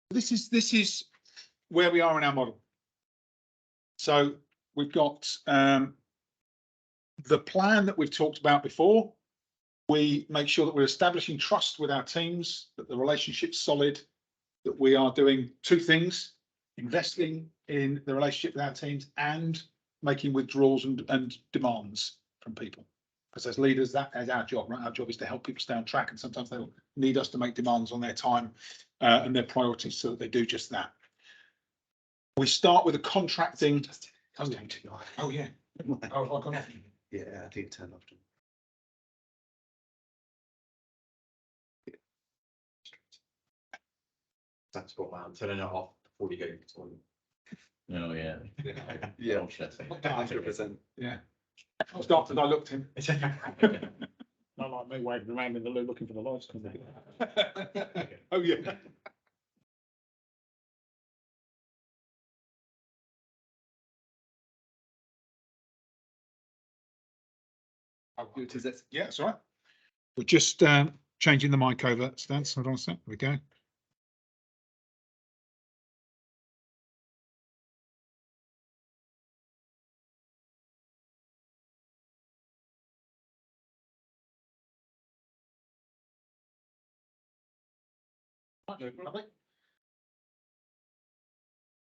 This is where we are in our model. So we've got the plan that we've talked about before. We make sure that we're establishing trust with our teams, that the relationship's solid, that we are doing two things: investing in the relationship with our teams and making withdrawals and demands from people. Because as leaders, that is our job, right? Our job is to help people stay on track, and sometimes they'll need us to make demands on their time and their priorities so that they do just that. We start with a contracting. Oh yeah. Oh, I've gone off. Yeah, I think it turned off. That's what I'm turning it off before you go to the toilet. Oh, yeah. Yeah, Oh, shit. 100%. Yeah. I stopped and I looked in. Not like me waving around in the loo looking for the lights coming. Oh yeah. Oh, it is it. Yeah, that's all right. We're just changing the mic over, Stan. Hold on a sec. There we go.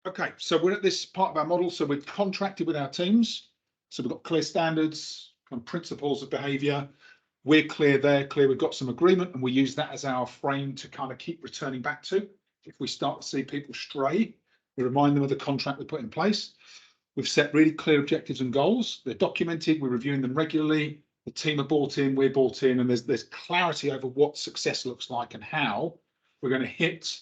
Okay, so we're at this part of our model. So we've contracted with our teams. So we've got clear standards and principles of behaviour. We're clear, they're clear. We've got some agreement, and we use that as our frame to kind of keep returning back to. If we start to see people stray, we remind them of the contract we put in place. We've set really clear objectives and goals. They're documented. We're reviewing them regularly. The team are bought in, we're bought in, and there's clarity over what success looks like and how we're going to hit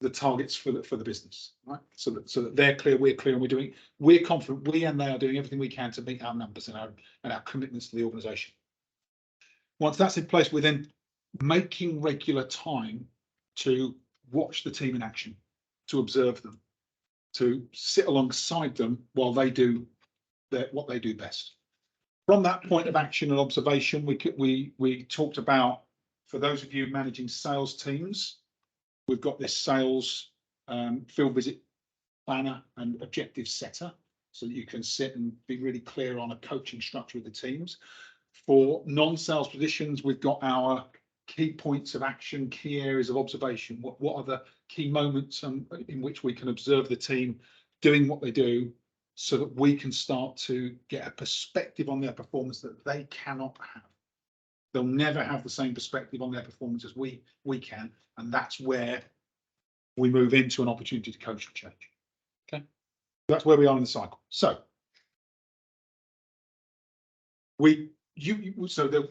the targets for the business, right? So that they're clear, we're clear, and we're confident, we and they are doing everything we can to meet our numbers and our commitments to the organisation. Once that's in place, we're then making regular time to watch the team in action, to observe them, to sit alongside them while they do what they do best. From that point of action and observation, we talked about, for those of you managing sales teams, we've got this sales field visit planner and objective setter, so that you can sit and be really clear on a coaching structure with the teams. For non-sales positions, we've got our key points of action, key areas of observation. What are the key moments in which we can observe the team doing what they do, so that we can start to get a perspective on their performance that they cannot have. They'll never have the same perspective on their performance as we can, and that's where we move into an opportunity to coach and change. Okay, that's where we are in the cycle. So we'll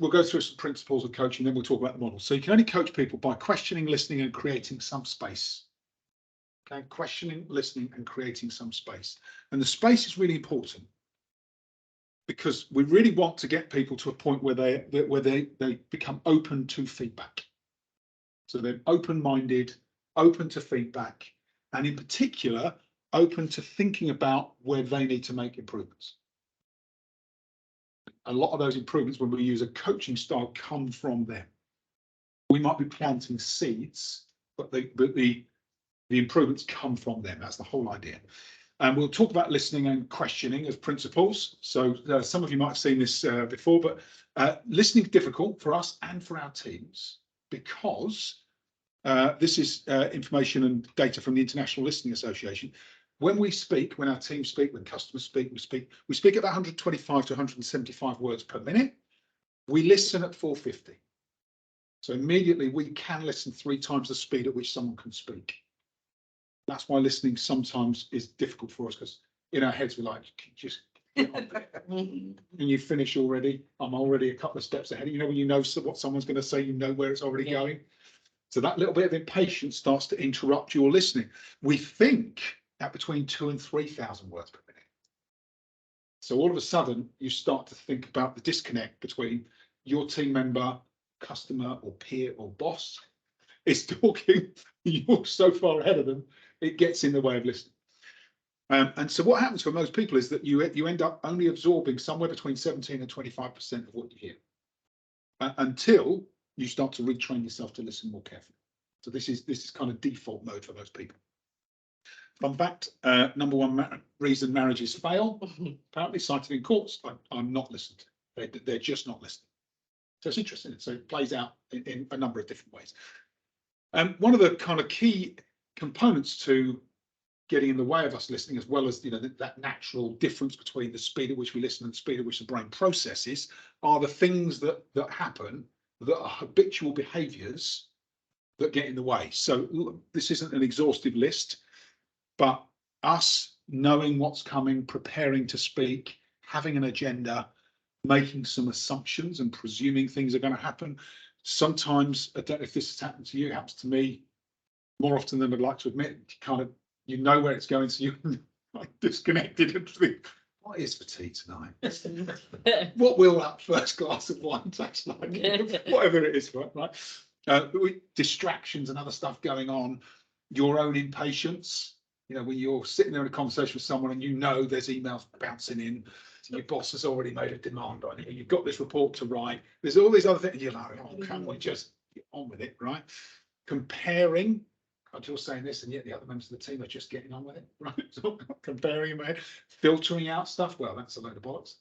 go through some principles of coaching, then we'll talk about the model. So you can only coach people by questioning, listening, and creating some space. Okay, questioning, listening, and creating some space. And the space is really important, because we really want to get people to a point where they become open to feedback. So they're open-minded, open to feedback, and in particular, open to thinking about where they need to make improvements. A lot of those improvements, when we use a coaching style, come from them. We might be planting seeds, but the improvements come from them. That's the whole idea. And we'll talk about listening and questioning as principles. So some of you might have seen this before, but listening is difficult for us and for our teams, because this is information and data from the International Listening Association. When we speak, when our teams speak, when customers speak, we speak at 125 to 175 words per minute. We listen at 450. So immediately we can listen 3 times the speed at which someone can speak. That's why listening sometimes is difficult for us, because in our heads we're like, just get on there. And you finish already. I'm already a couple of steps ahead. You know, when you know what someone's going to say, you know where it's already going. So that little bit of impatience starts to interrupt your listening. We think at between 2,000 and 3,000 words per minute. So all of a sudden you start to think about the disconnect between your team member, customer, or peer, or boss is talking. You're so far ahead of them, it gets in the way of listening. And so what happens for most people is that you end up only absorbing somewhere between 17 and 25% of what you hear, until you start to retrain yourself to listen more carefully. So this is kind of default mode for most people. Fun fact, number one reason marriages fail, apparently cited in courts, I'm not listened. They're just not listening. So it's interesting. So it plays out in a number of different ways. One of the kind of key components to getting in the way of us listening, as well as that natural difference between the speed at which we listen and the speed at which the brain processes, are the things that happen that are habitual behaviours that get in the way. So this isn't an exhaustive list, but us knowing what's coming, preparing to speak, having an agenda, making some assumptions and presuming things are going to happen. Sometimes, I don't know if this has happened to you, it happens to me more often than I'd like to admit. You know where it's going, so you're like disconnected and think, what is for tea tonight? What will that first glass of wine taste like? Whatever it is, right? Distractions and other stuff going on, your own impatience. When you're sitting there in a conversation with someone and there's emails bouncing in, your boss has already made a demand on you, you've got this report to write, there's all these other things, and you're like, oh, can't we just get on with it, right? Comparing, you're saying this, and yet the other members of the team are just getting on with it, right? So comparing, filtering out stuff, well, that's a load of bollocks.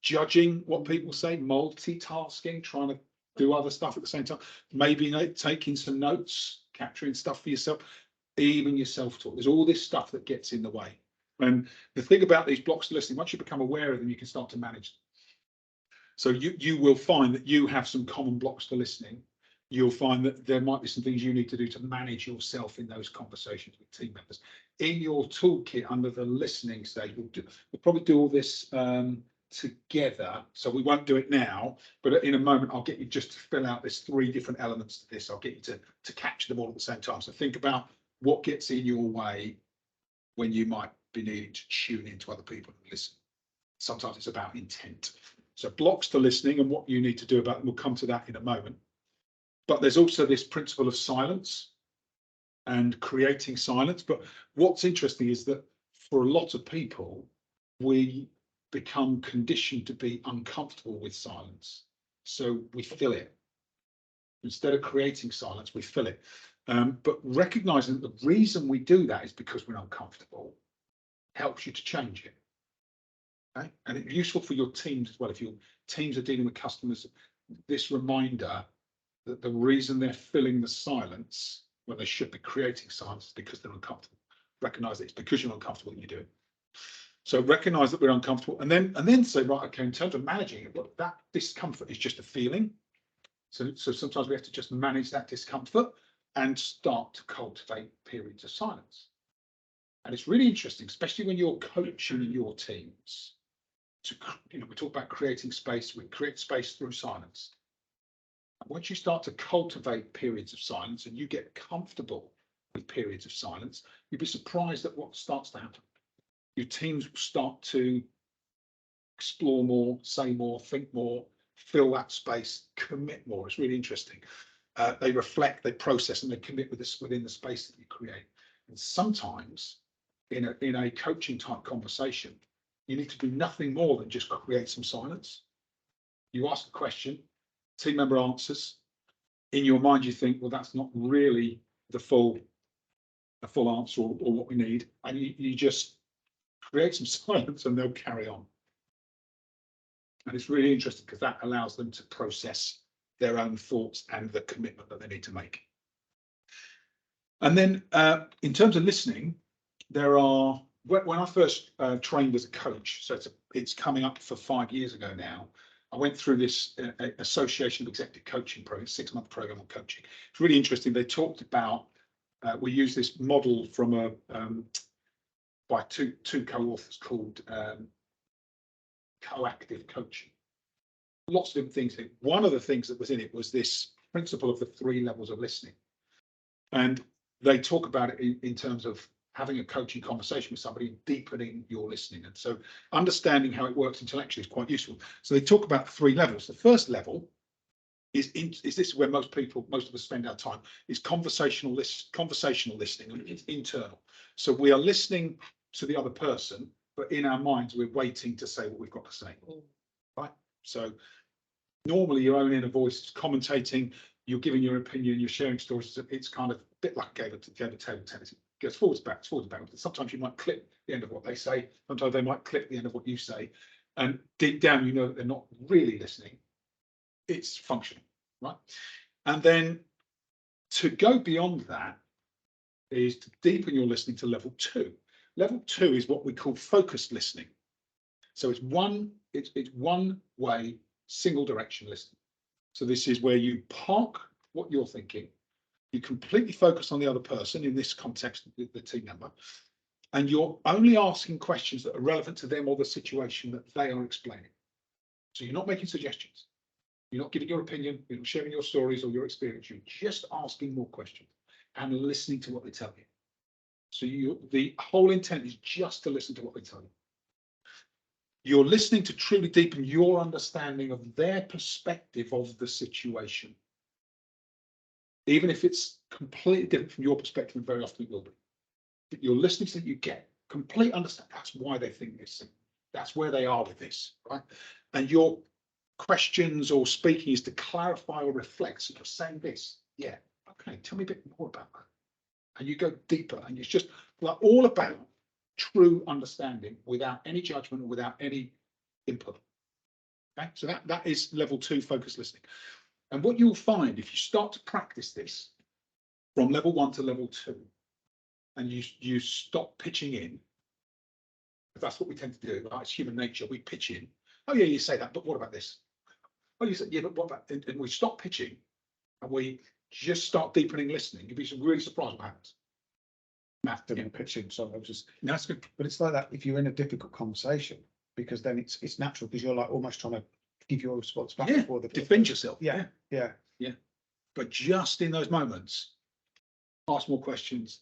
Judging what people say, multitasking, trying to do other stuff at the same time, maybe taking some notes, capturing stuff for yourself, even your self-talk. There's all this stuff that gets in the way. And the thing about these blocks to listening, once you become aware of them, you can start to manage them. So you will find that you have some common blocks to listening. You'll find that there might be some things you need to do to manage yourself in those conversations with team members. In your toolkit under the listening stage, we'll probably do all this together, so we won't do it now, but in a moment I'll get you just to fill out this 3 different elements to this. I'll get you to capture them all at the same time. So think about what gets in your way when you might be needing to tune into other people and listen. Sometimes it's about intent. So blocks to listening and what you need to do about them, we'll come to that in a moment. But there's also this principle of silence and creating silence. But what's interesting is that for a lot of people, we become conditioned to be uncomfortable with silence. So we fill it. Instead of creating silence, we fill it. But recognizing that the reason we do that is because we're uncomfortable helps you to change it. Okay? And it's useful for your teams as well. If your teams are dealing with customers, this reminder that the reason they're filling the silence when they should be creating silence is because they're uncomfortable. Recognize that it's because you're uncomfortable that you do it. So recognize that we're uncomfortable, and then say, right, okay, in terms of managing it, well, that discomfort is just a feeling. So sometimes we have to just manage that discomfort and start to cultivate periods of silence. And it's really interesting, especially when you're coaching your teams. We talk about creating space. We create space through silence. And once you start to cultivate periods of silence and you get comfortable with periods of silence, you'd be surprised at what starts to happen. Your teams will start to explore more, say more, think more, fill that space, commit more. It's really interesting. They reflect, they process, and they commit within the space that you create. And sometimes in a coaching type conversation, you need to do nothing more than just create some silence. You ask a question, team member answers. In your mind, you think, well, that's not really a full answer or what we need. And you just create some silence and they'll carry on. And it's really interesting because that allows them to process their own thoughts and the commitment that they need to make. And then in terms of listening, when I first trained as a coach, so it's coming up for 5 years ago now, I went through this Association of Executive Coaching program, 6-month program on coaching. It's really interesting. They talked about, we use this model from by two co-authors called coactive coaching. Lots of different things. One of the things that was in it was this principle of the 3 levels of listening. And they talk about it in terms of having a coaching conversation with somebody, deepening your listening. And so understanding how it works intellectually is quite useful. So they talk about 3 levels. The first level is this where most of us spend our time, is conversational listening, and it's internal. So we are listening to the other person, but in our minds, we're waiting to say what we've got to say. Right? So normally your own inner voice is commentating, you're giving your opinion, you're sharing stories. It's kind of a bit like a game of table tennis. It goes forwards, backwards, forwards, backwards. Sometimes you might clip the end of what they say. Sometimes they might clip the end of what you say. And deep down, you know that they're not really listening. It's functional, right? And then to go beyond that is to deepen your listening to level 2. Level 2 is what we call focused listening. So it's one way, single direction listening. So this is where you park what you're thinking, you completely focus on the other person, in this context, the team member, and you're only asking questions that are relevant to them or the situation that they are explaining. So you're not making suggestions. You're not giving your opinion, you're not sharing your stories or your experience. You're just asking more questions and listening to what they tell you. So the whole intent is just to listen to what they tell you. You're listening to truly deepen your understanding of their perspective of the situation. Even if it's completely different from your perspective, and very often it will be. But you're listening so that you get complete understanding. That's why they think this. That's where they are with this, right? And your questions or speaking is to clarify or reflect. So you're saying this. Yeah, okay, tell me a bit more about that. And you go deeper, and it's just like all about true understanding without any judgment or without any input. Okay, so that is level 2 focused listening. And what you'll find if you start to practice this from level 1 to level 2, and you stop pitching in, that's what we tend to do. Right? It's human nature. We pitch in. Oh yeah, you say that, but what about this? Oh, you say yeah, but what about? And we stop pitching, and we just start deepening listening. You'd be really surprised what happens. Matt didn't pitch in, so I was just, No, that's good. but it's like that if you're in a difficult conversation, because then it's natural, because you're like almost trying to give your response back Yeah, before the defend yourself. Yeah, yeah. But just in those moments, ask more questions,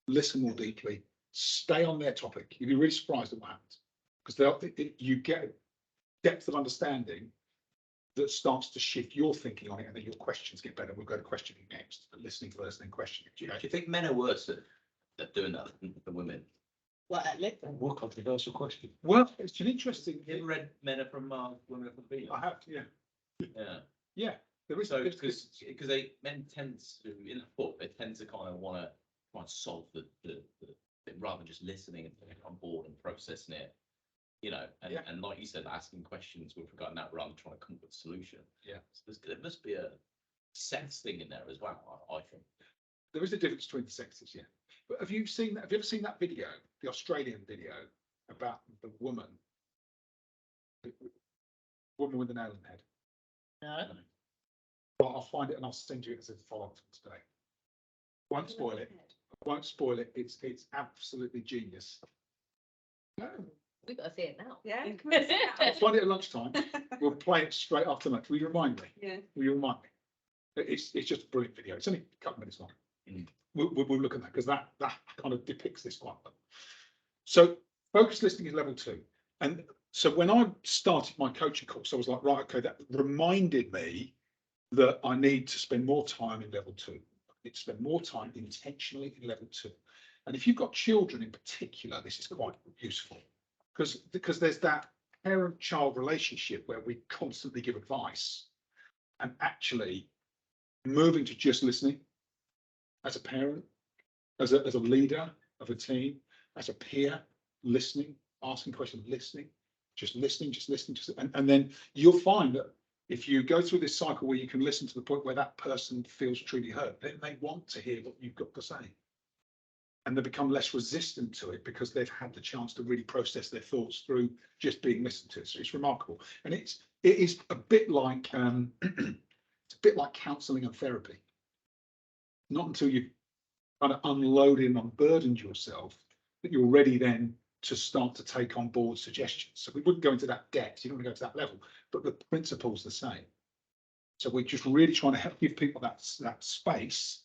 listen more deeply, stay on their topic. You'd be really surprised at what happens, because you get a depth of understanding that starts to shift your thinking on it, and then your questions get better. We'll go to questioning next, but listening first, then questioning. Do you think men are worse at doing that than women? Well, at least. What controversial question. Well, it's an interesting. You ever read Men Are From Mars, Women Are From Venus? I have, yeah, Yeah. yeah. There is So because men tend to, in a book, they tend to kind of want to try and solve the rather than just listening and taking it on board and processing it, you know, and, Yeah. and like you said, asking questions with regard to that rather than trying to come up with a solution. Yeah. So there must be a sex thing in there as well, I think. there is a difference between the sexes, yeah. But have you ever seen that video, the Australian video about the woman with the nail in the head? No. Well, I'll find it and I'll send you it as a follow-up today. Won't spoil it. Won't spoil it. It's absolutely genius. We've got to see it now. Yeah. I'll find it at lunchtime. We'll play it straight after lunch. Will you remind me? Yeah. Will you remind me? It's just a brilliant video. It's only a couple of minutes long. Mm. We'll look at that, because that kind of depicts this quite well. So focused listening is level 2. And so when I started my coaching course, I was like, right, okay, that reminded me that I need to spend more time in level 2. I need to spend more time intentionally in level 2. And if you've got children in particular, this is quite useful, because there's that parent-child relationship where we constantly give advice, and actually moving to just listening as a parent, as a leader of a team, as a peer, listening, asking questions, listening, and then you'll find that if you go through this cycle where you can listen to the point where that person feels truly heard, then they want to hear what you've got to say. And they become less resistant to it because they've had the chance to really process their thoughts through just being listened to. So it's remarkable. And it is a bit like it's a bit like counselling and therapy. Not until you've kind of unloaded and unburdened yourself that you're ready then to start to take on board suggestions. So we wouldn't go into that depth, you don't want to go to that level, but the principle's the same. So we're just really trying to help give people that space,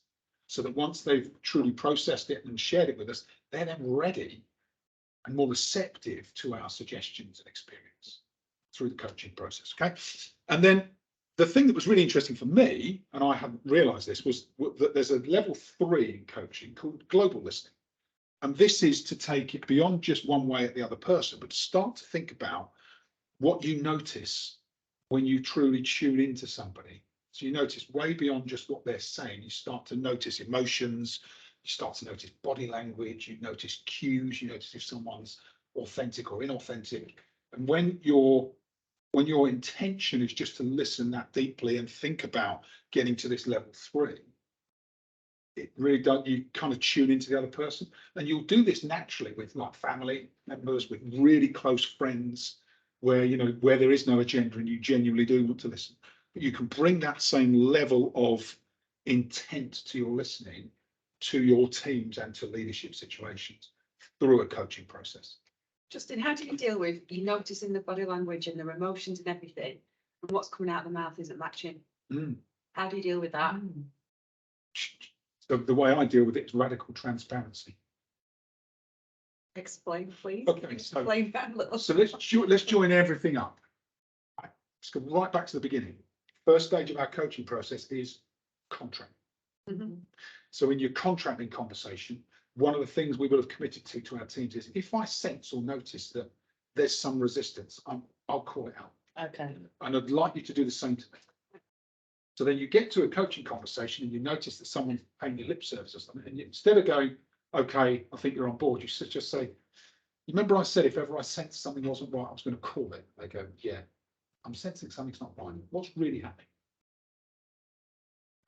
so that once they've truly processed it and shared it with us, they're then ready and more receptive to our suggestions and experience through the coaching process. Okay. And then the thing that was really interesting for me, and I hadn't realized this, was that there's a level 3 in coaching called global listening. And this is to take it beyond just one way at the other person, but to start to think about what you notice when you truly tune into somebody. So you notice way beyond just what they're saying. You start to notice emotions, you start to notice body language, you notice cues, you notice if someone's authentic or inauthentic. And when your intention is just to listen that deeply and think about getting to this level 3, it really does, you kind of tune into the other person. And you'll do this naturally with like family members, with really close friends, where, you know, where there is no agenda and you genuinely do want to listen. But you can bring that same level of intent to your listening to your teams and to leadership situations through a coaching process. Justin, how do you deal with you noticing the body language and their emotions and everything, and what's coming out of the mouth isn't matching? How do you deal with that? So the way I deal with it is radical transparency. Explain, please. Okay, so- Explain that a little. So let's join everything up. Right, let's go right back to the beginning. First stage of our coaching process is contract. Mhm. So in your contracting conversation, one of the things we will have committed to our teams is, if I sense or notice that there's some resistance, I'll call it out. Okay. And I'd like you to do the same to me. So then you get to a coaching conversation and you notice that someone's paying you lip service or something, and instead of going, okay, I think you're on board, you should just say, you remember I said if ever I sensed something wasn't right, I was going to call it. They go, yeah, I'm sensing something's not right. What's really happening?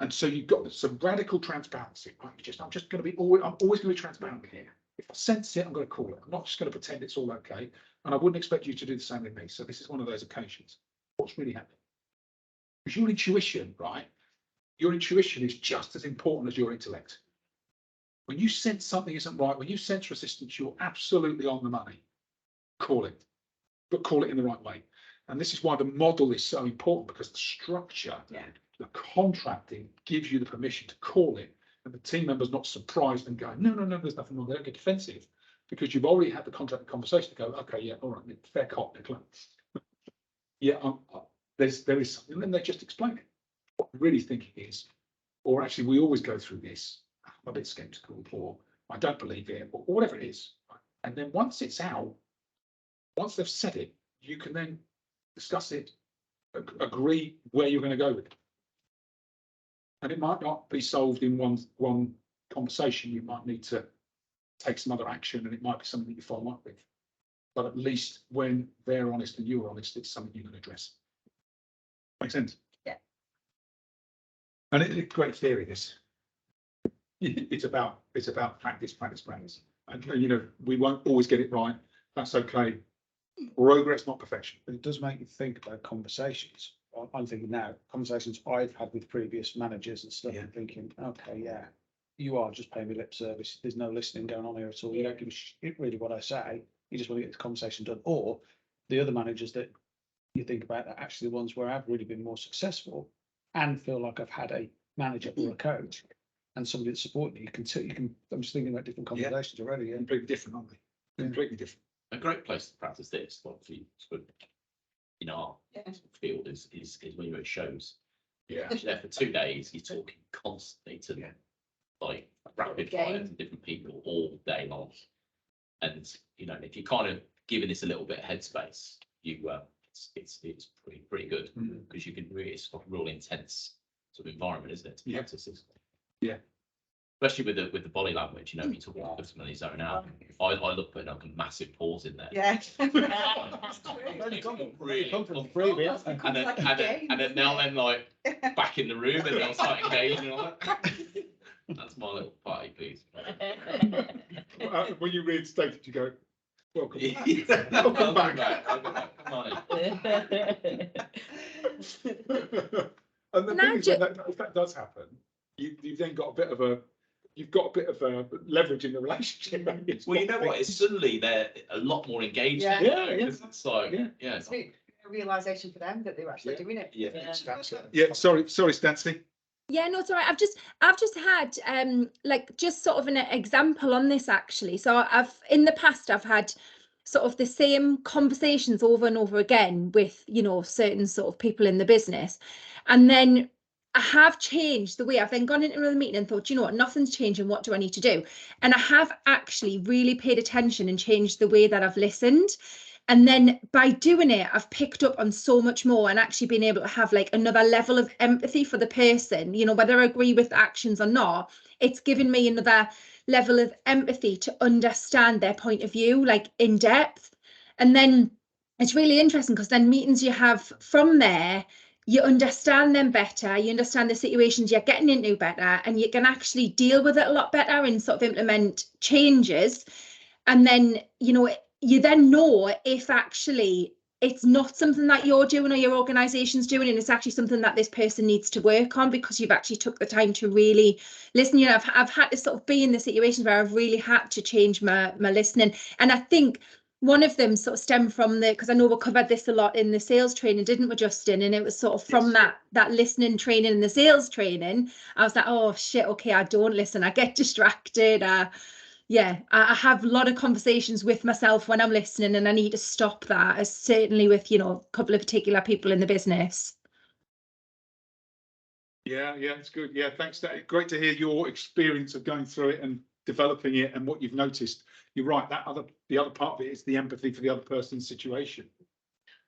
And so you've got some radical transparency. Right? I'm just going to be I'm always going to be transparent with you. If I sense it, I'm going to call it. I'm not just going to pretend it's all okay. And I wouldn't expect you to do the same with me. So this is one of those occasions. What's really happening? Because your intuition, right? Your intuition is just as important as your intellect. When you sense something isn't right, when you sense resistance, you're absolutely on the money. Call it, but call it in the right way. And this is why the model is so important, because the structure, the contracting gives you the permission to call it, and the team member's not surprised and going, no, there's nothing wrong. They don't get defensive, because you've already had the contract conversation to go, okay, yeah, all right, fair cop, yeah, there is something, and then they just explain it. What I'm really thinking is, or actually, we always go through this. I'm a bit skeptical, or I don't believe it, or whatever it is. And then once it's out, once they've said it, you can then discuss it, agree where you're going to go with it. And it might not be solved in one conversation. You might need to take some other action, and it might be something that you follow up with. But at least when they're honest and you're honest, it's something you can address. Make sense? Yeah. And it's a great theory, this. It's about practice. And you know, we won't always get it right. That's okay. Progress, not perfection. But it does make you think about conversations. I'm thinking now, conversations I've had with previous managers and stuff, Yeah. and thinking, okay, yeah, you are just paying me lip service. There's no listening going on here at all. You don't give a shit really what I say. You just want to get the conversation done. Or the other managers that you think about are actually the ones where I've really been more successful and feel like I've had a manager or a coach and somebody that's supporting you. You can. I'm just thinking about different conversations already. Yeah. Completely different, aren't they? Completely different. A great place to practice this, obviously, in our field is when you're at shows. Yeah. You're there for 2 days, you're talking constantly to like rapid fire to different people all day long. And you know, if you're kind of giving this a little bit of headspace, you it's pretty good, because you can really, it's like a real intense sort of environment, isn't it? To practice this. Yeah. Especially with the body language, you know, you talk about putting money zone out. I look putting like a massive pause in there. Yeah. Really Come from the freebie, and then now then like back in the room and they'll start engaging and all that. That's my little party piece. When you reinstate it, you go, welcome back. Welcome back. Come on in. And the Now thing is, if that does happen, you've then got a bit of a leverage in the relationship. Well, you know what? It's suddenly they're a lot more engaged. Yeah. You know, 'cause it's like, yeah. It's a realization for them that they were actually doing it. Yeah, sorry, Stanley. Yeah, no, it's all right. I've just had like just sort of an example on this actually. So in the past I've had sort of the same conversations over and over again with, you know, certain sort of people in the business. And then I have changed the way. I've then gone into another meeting and thought, you know what, nothing's changing. What do I need to do? And I have actually really paid attention and changed the way that I've listened. And then by doing it, I've picked up on so much more and actually been able to have like another level of empathy for the person, you know, whether I agree with actions or not, it's given me another level of empathy to understand their point of view, like in depth. And then it's really interesting because then meetings you have from there, you understand them better, you understand the situations you're getting into better, and you can actually deal with it a lot better and sort of implement changes. And then, you know, you then know if actually it's not something that you're doing or your organization's doing, and it's actually something that this person needs to work on because you've actually took the time to really listen. You know, I've had to sort of be in the situations where I've really had to change my listening. And I think one of them sort of stemmed from because I know we covered this a lot in the sales training, didn't we, Justin? And it was sort of from that listening training and the sales training. I was like, oh shit, okay, I don't listen, I get distracted. Yeah, I have a lot of conversations with myself when I'm listening, and I need to stop that, as certainly with, you know, a couple of particular people in the business. Yeah, it's good. Yeah, thanks. Great to hear your experience of going through it and developing it and what you've noticed. You're right. The other part of it is the empathy for the other person's situation.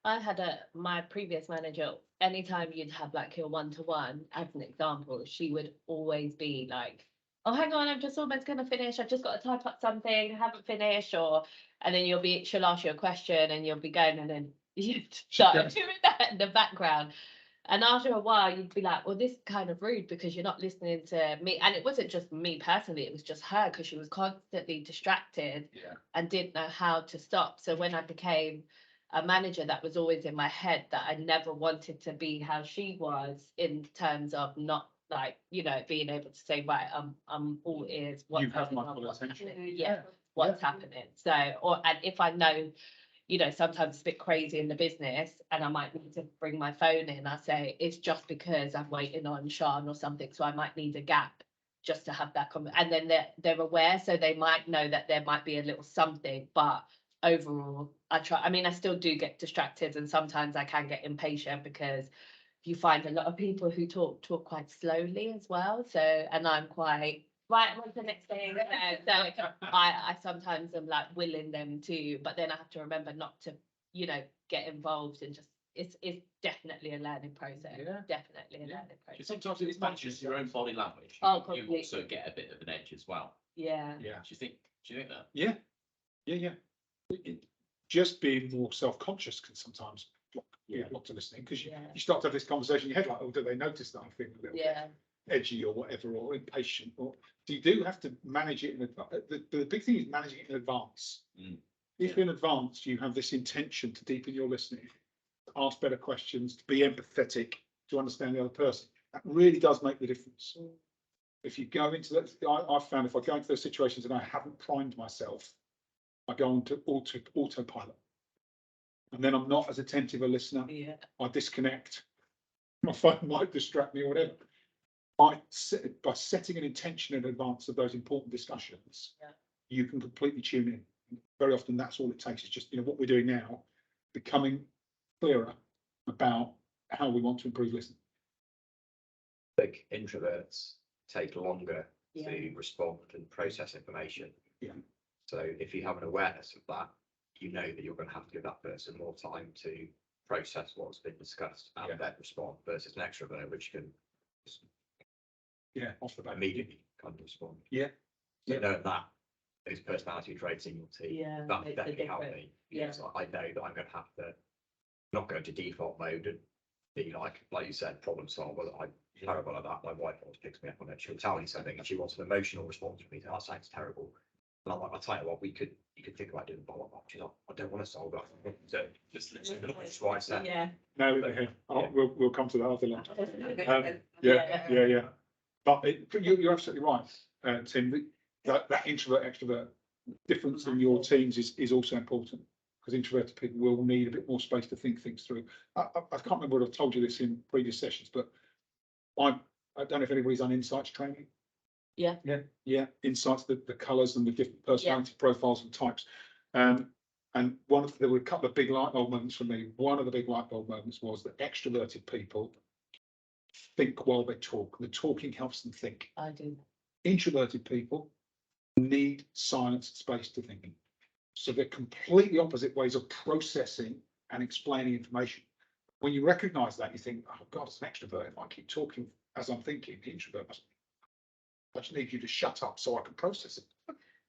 I had my previous manager, anytime you'd have like your one-to-one, as an example, she would always be like, oh, hang on, I'm just almost going to finish. I've just got to type up something, I haven't finished. And then she'll ask you a question and you'll be going, and then you start doing that in the background. And after a while, you'd be like, well, this is kind of rude because you're not listening to me. And it wasn't just me personally, it was just her, because she was constantly distracted and didn't know how to stop. So when I became a manager, that was always in my head, that I never wanted to be how she was, in terms of not like, you know, being able to say, right, I'm all ears. You have my full attention. What's happening. So, and if I know, you know, sometimes it's a bit crazy in the business and I might need to bring my phone in, I say it's just because I'm waiting on Sean or something, so I might need a gap just to have that and then they're aware, so they might know that there might be a little something. But overall, I still do get distracted, and sometimes I can get impatient because you find a lot of people who talk quite slowly as well. So, and I'm quite right, what's the next thing? So I sometimes am like willing them to, but then I have to remember not to, you know, get involved, and just it's definitely a learning process. Definitely a learning process. Sometimes it's matches your own body language. Oh, you also get a bit of an edge as well. Yeah. Do you think that? Yeah. Just being more self-conscious can sometimes block to listening, because you start to have this conversation in your head like, oh, do they notice that I'm feeling a little bit edgy or whatever, or impatient? Or so you do have to manage it in the big thing is managing it in advance. If in advance you have this intention to deepen your listening, to ask better questions, to be empathetic, to understand the other person, that really does make the difference. If you go into that, I've found if I go into those situations and I haven't primed myself, I go on to autopilot, and then I'm not as attentive a listener. I disconnect. My phone might distract me or whatever. By setting an intention in advance of those important discussions, you can completely tune in. Very often that's all it takes, is just, you know, what we're doing now, becoming clearer about how we want to improve listening. Like introverts take longer to respond and process information. So if you have an awareness of that, you know that you're going to have to give that person more time to process what's been discussed and then respond, versus an extrovert, which can off the bat immediately kind of respond. So know that those personality traits in your team, that definitely help me. So I know that I'm going to have to not go to default mode and be like you said, problem solver. I'm terrible at that. My wife always picks me up on it. She'll tell me something and she wants an emotional response from me. That sounds terrible. And I'm like, I'll tell you what, you could think about doing blah blah blah. She's like, I don't want to solve that. So just listen. That's why I said. We'll come to that after lunch. But you're absolutely right, Tim. That introvert extrovert difference in your teams is also important, because introverted people will need a bit more space to think things through. I can't remember what I've told you this in previous sessions, but I don't know if anybody's done insights training. Insights, the colours and the different personality profiles and types. And there were a couple of big light bulb moments for me. One of the big light bulb moments was that extroverted people think while they talk. The talking helps them think. I do. Introverted people need silence and space to think. So they're completely opposite ways of processing and explaining information. When you recognize that, you think, oh God, as an extrovert, if I keep talking as I'm thinking, the introvert must, I just need you to shut up so I can process it.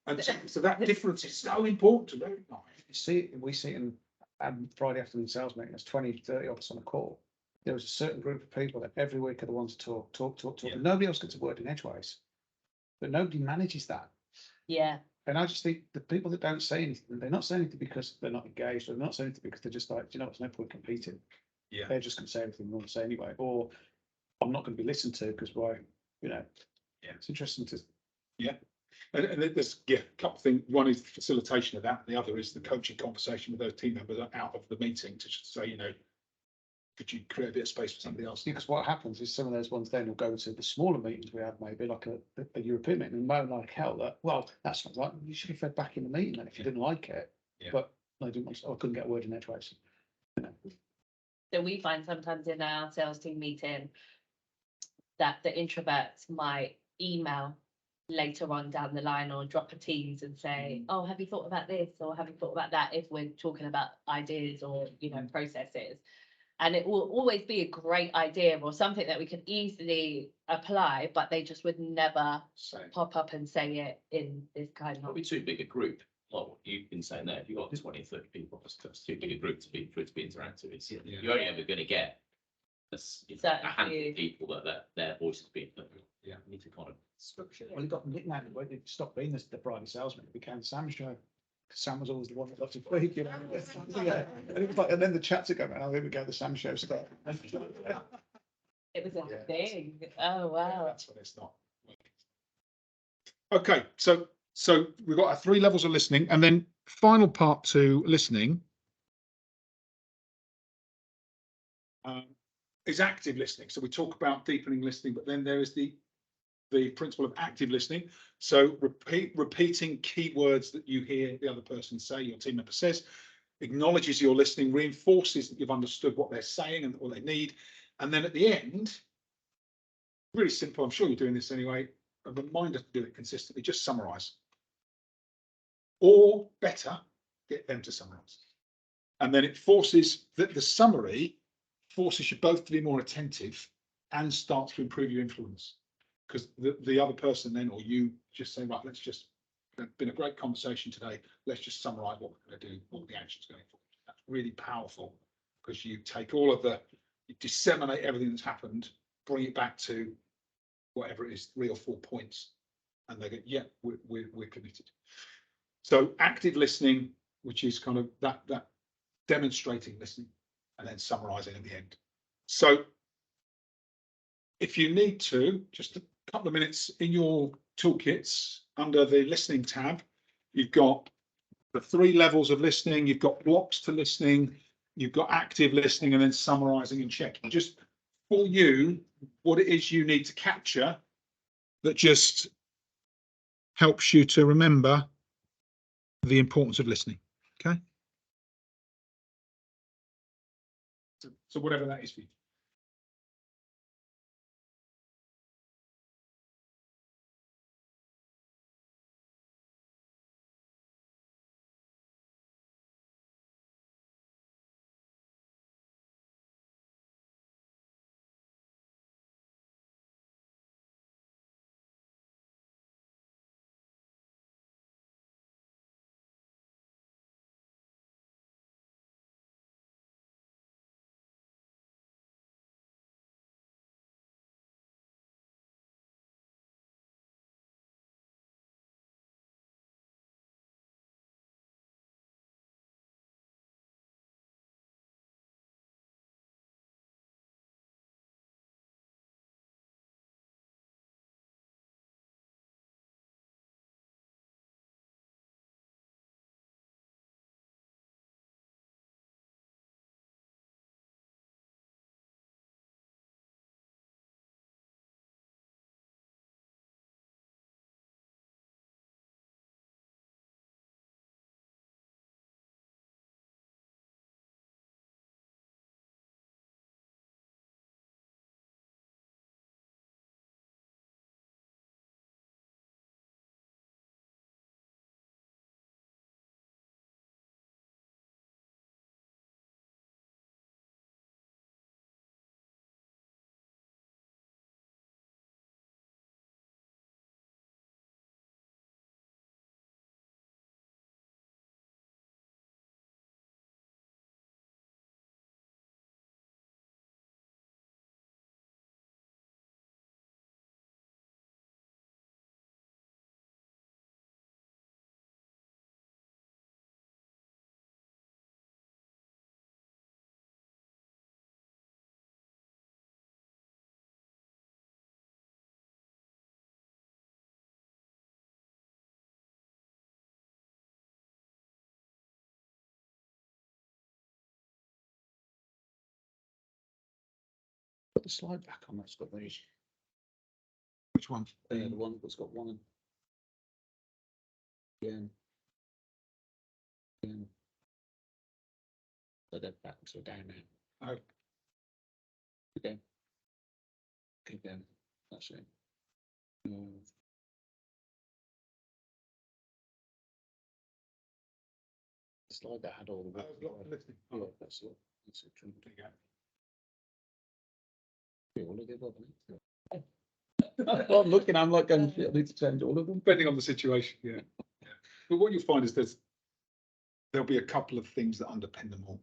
And so that difference is so important to recognize. We see it in Friday afternoon sales meeting, there's 20, 30 of us on a call. There was a certain group of people that every week are the ones to talk. Yeah. And nobody else gets a word in edgeways. But nobody manages that. Yeah. And I just think the people that don't say anything, they're not saying anything because they're not engaged, or they're not saying anything because they're just like, you know, there's no point competing. Yeah. They're just going to say everything they want to say anyway, or I'm not going to be listened to because why, you know. Yeah. It's interesting to. Yeah. And there's a couple of things. One is facilitation of that. And the other is the coaching conversation with those team members out of the meeting to just say, you know, could you create a bit of space for somebody else? Because what happens is some of those ones then will go to the smaller meetings we have, maybe like a European meeting, and moan like hell that, well, that's not right. You should have fed back in the meeting then if you didn't like it. Yeah. But I didn't want to, I couldn't get a word in edgeways. So we find sometimes in our sales team meeting that the introverts might email later on down the line or drop a Teams and say, oh, have you thought about this? Or have you thought about that? If we're talking about ideas or, you know, processes. And it will always be a great idea or something that we can easily apply, but they just would never pop up and say it in this kind of. Probably too big a group. Like what you've been saying there, if you've got 20, 30 people, that's too big a group for it to be interactive. It's, you're only ever going to get a handful of people that their voices being heard. Yeah. You need to kind of structure. Well, it got nicknamed, when it stopped being the Friday salesman, it became Sam show. Sam was always the one that loved to speak, you know. Yeah. And it was like, and then the chats are going, oh, here we go, the Sam show stuff. It was a thing. Oh, wow. That's when it's not. Okay, so we've got our 3 levels of listening, and then final part to listening is active listening. So we talk about deepening listening, but then there is the principle of active listening. So repeating keywords that you hear the other person say, your team member says, acknowledges your listening, reinforces that you've understood what they're saying and what they need. And then at the end, really simple, I'm sure you're doing this anyway, a reminder to do it consistently, just summarize. Or better, get them to summarize. And then it forces the summary forces you both to be more attentive and start to improve your influence. Because the other person then, or you just say, right, let's just, it's been a great conversation today. Let's just summarize what we're going to do, what the actions going forward. That's really powerful because you take all of you disseminate everything that's happened, bring it back to whatever it is, 3 or 4 points. And they go, yeah, we're committed. So active listening, which is kind of that demonstrating listening and then summarizing at the end. So if you need to, just a couple of minutes in your toolkits under the listening tab, you've got the 3 levels of listening, you've got blocks to listening, you've got active listening, and then summarizing and checking. Just for you, what it is you need to capture that just helps you to remember the importance of listening. Okay. So whatever that is for you. Put the slide back on, that's got these, Which one? the one that's got one. Again. Again. So they're back, so down now. Oh. Again. Again, that's it. Slide that had all the. Yeah, that's it. That's it. All of the above, isn't it? Well, I'm looking, I'm like, going, I need to change all of them. Depending on the situation, yeah. But what you'll find is there'll be a couple of things that underpin them all.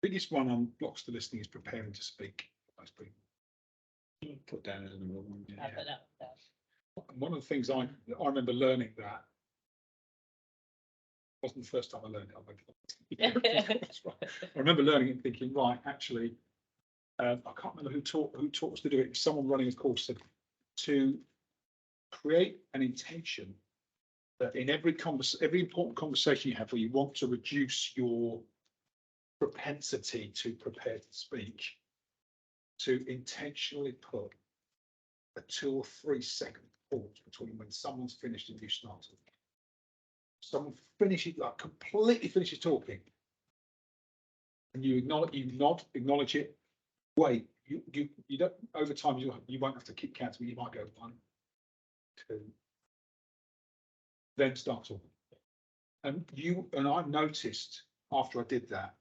Biggest one on blocks to listening is preparing to speak. Most people put down as number one. Yeah. One of the things I remember learning that wasn't the first time I learned it. That's right. I remember learning it and thinking, right, actually, I can't remember who taught us to do it. Someone running a course said to create an intention that in every important conversation you have where you want to reduce your propensity to prepare to speak, to intentionally put a 2 or 3 second pause between when someone's finished and you started. Someone finishes, like completely finishes talking, and you acknowledge it. Wait, you don't, over time you won't have to keep counting. You might go 1, 2, then start talking. And I noticed after I did that,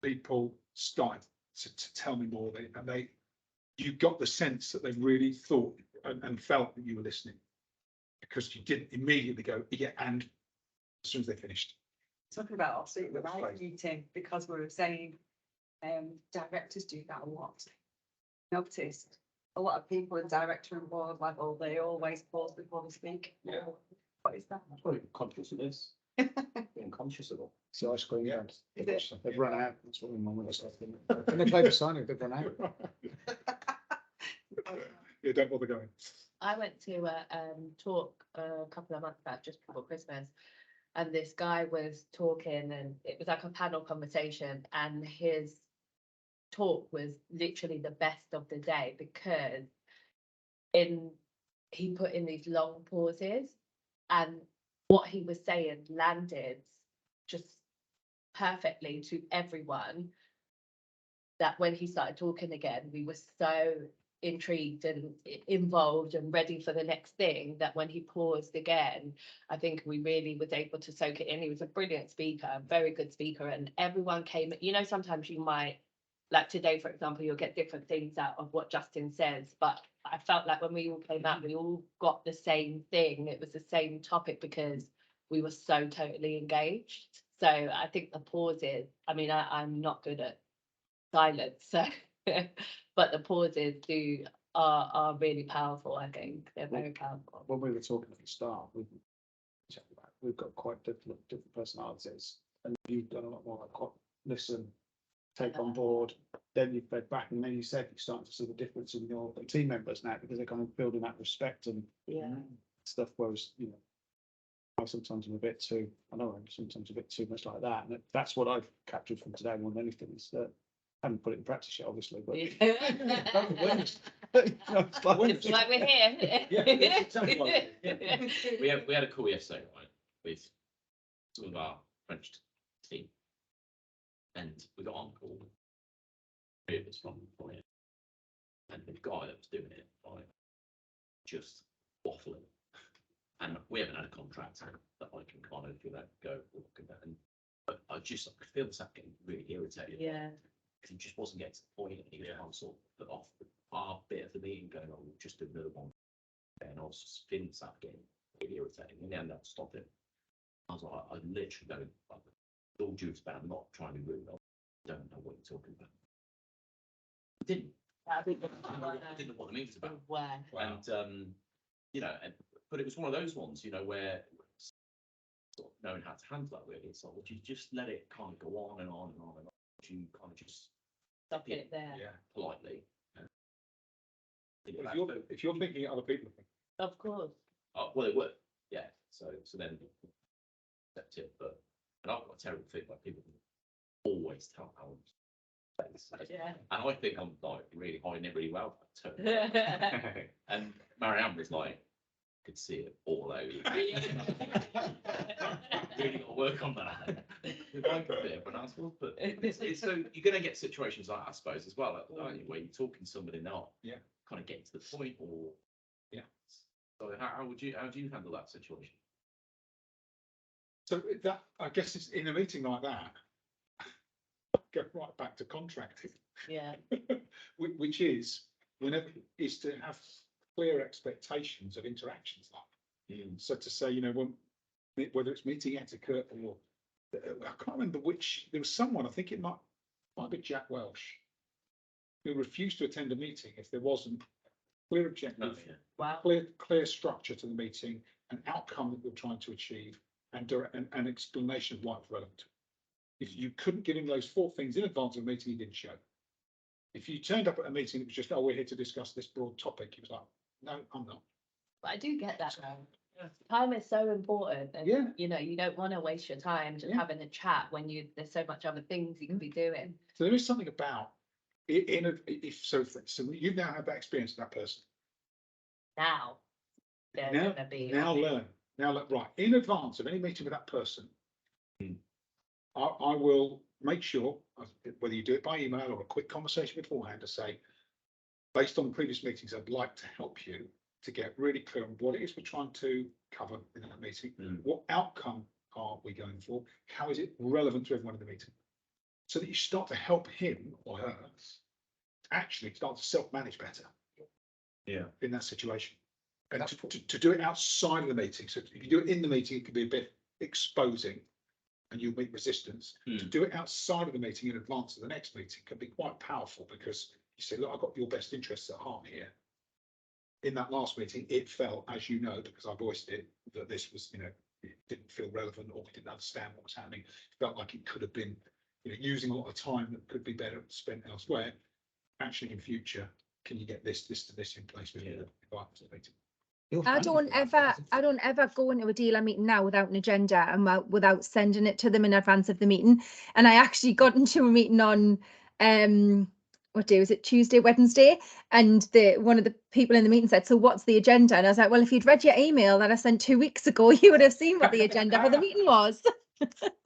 people started to tell me more, you got the sense that they really thought and felt that you were listening, because you didn't immediately go, yeah, and as soon as they finished. Talking about obviously the right meeting, because we were saying directors do that a lot. Noticed a lot of people in director and board level, they always pause before they speak. Yeah. What is that? Probably conscious of this. Being conscious of it. So I screen, yeah, Is it? they've run out, that's what my mum was saying. When they played the signing, they've run out. Yeah, don't bother going. I went to a talk a couple of months back, just before Christmas, and this guy was talking, and it was like a panel conversation, and his talk was literally the best of the day, because he put in these long pauses, and what he was saying landed just perfectly to everyone, that when he started talking again, we were so intrigued and involved and ready for the next thing, that when he paused again, I think we really was able to soak it in. He was a brilliant speaker, very good speaker, and everyone came, sometimes you might, like today, for example, you'll get different things out of what Justin says, but I felt like when we all came out, we all got the same thing. It was the same topic, because we were so totally engaged. So I think the pauses, I'm not good at silence, so but the pauses are really powerful. I think they're very powerful. When we were talking at the start, we've got quite different personalities, and you've done a lot more like listen, take on board, then you fed back, and then you said you're starting to see the difference in your team members now, because they're kind of building that respect and stuff, whereas I sometimes I'm a bit too, I'm sometimes a bit too much like that, and that's what I've captured from today more than anything, is that I haven't put it in practice yet, obviously, but It's like we're here. We had a call yesterday, right, with some of our French team, and we got on call. Three of us from it, and the guy that was doing it, like, just waffling. And we haven't had a contract that I can kind of, go look at that. And but I could feel myself getting really irritated. Yeah. Because he just wasn't getting to the point, and he was kind of sort of put off our bit of the meeting, going, "Oh, we'll just do another one." And I was just feeling myself getting really irritating. In the end, I stopped it. I was like, I literally don't, like, with all due respect, I'm not trying to be rude. I don't know what you're talking about. I didn't. I didn't know what the meeting was about. Where? And but it was one of those ones, where sort of knowing how to handle that really. It's like, would you just let it kind of go on and on and on and on? Would you kind of just Stop it there. politely? If you're thinking other people think. Of course. Oh, well, it would, yeah. So then accept it, but and I've got a terrible thing like people can always tell how I'm space. Yeah. And I think I'm like really hiding it really well. And Marianne was like, could see it all over. Really got to work on that. It might be a bit of an asshole, but it's so you're going to get situations like that, I suppose, as well, aren't you, where you're talking to somebody not kind of getting to the point, or So how do you handle that situation? So that, I guess, it's in a meeting like that. Go right back to contracting. Yeah. Which is to have clear expectations of interactions like. So to say, whether it's meeting etiquette or I can't remember which, there was someone, I think it might be Jack Welsh, who refused to attend a meeting if there wasn't clear objective, clear structure to the meeting, an outcome that we're trying to achieve, and an explanation of why it's relevant. If you couldn't give him those 4 things in advance of the meeting, he didn't show. If you turned up at a meeting, it was just, "Oh, we're here to discuss this broad topic," he was like, "No, I'm not." But I do get that though. Time is so important, and you don't want to waste your time just having a chat when there's so much other things you can be doing. So there is something about so you've now had that experience with that person. Now they're gonna be learn right in advance of any meeting with that person. I will make sure, whether you do it by email or a quick conversation beforehand, to say, based on previous meetings, I'd like to help you to get really clear on what it is we're trying to cover in that meeting. What outcome are we going for? How is it relevant to everyone in the meeting? So that you start to help him or her actually start to self-manage better. In that situation. And to do it outside of the meeting. So if you do it in the meeting, it could be a bit exposing and you'll meet resistance. To do it outside of the meeting in advance of the next meeting can be quite powerful, because you say, "Look, I've got your best interests at heart here." In that last meeting, it felt, as you know, because I voiced it, that this was, it didn't feel relevant, or we didn't understand what was happening. It felt like it could have been, using a lot of time that could be better spent elsewhere. Actually, in future, can you get this to this in place with you? I don't ever go into a dealer meeting now without an agenda and without sending it to them in advance of the meeting. And I actually got into a meeting on what day was it? Tuesday, Wednesday, and one of the people in the meeting said, "So what's the agenda?" And I was like, "Well, if you'd read your email that I sent 2 weeks ago, you would have seen what the agenda for the meeting was."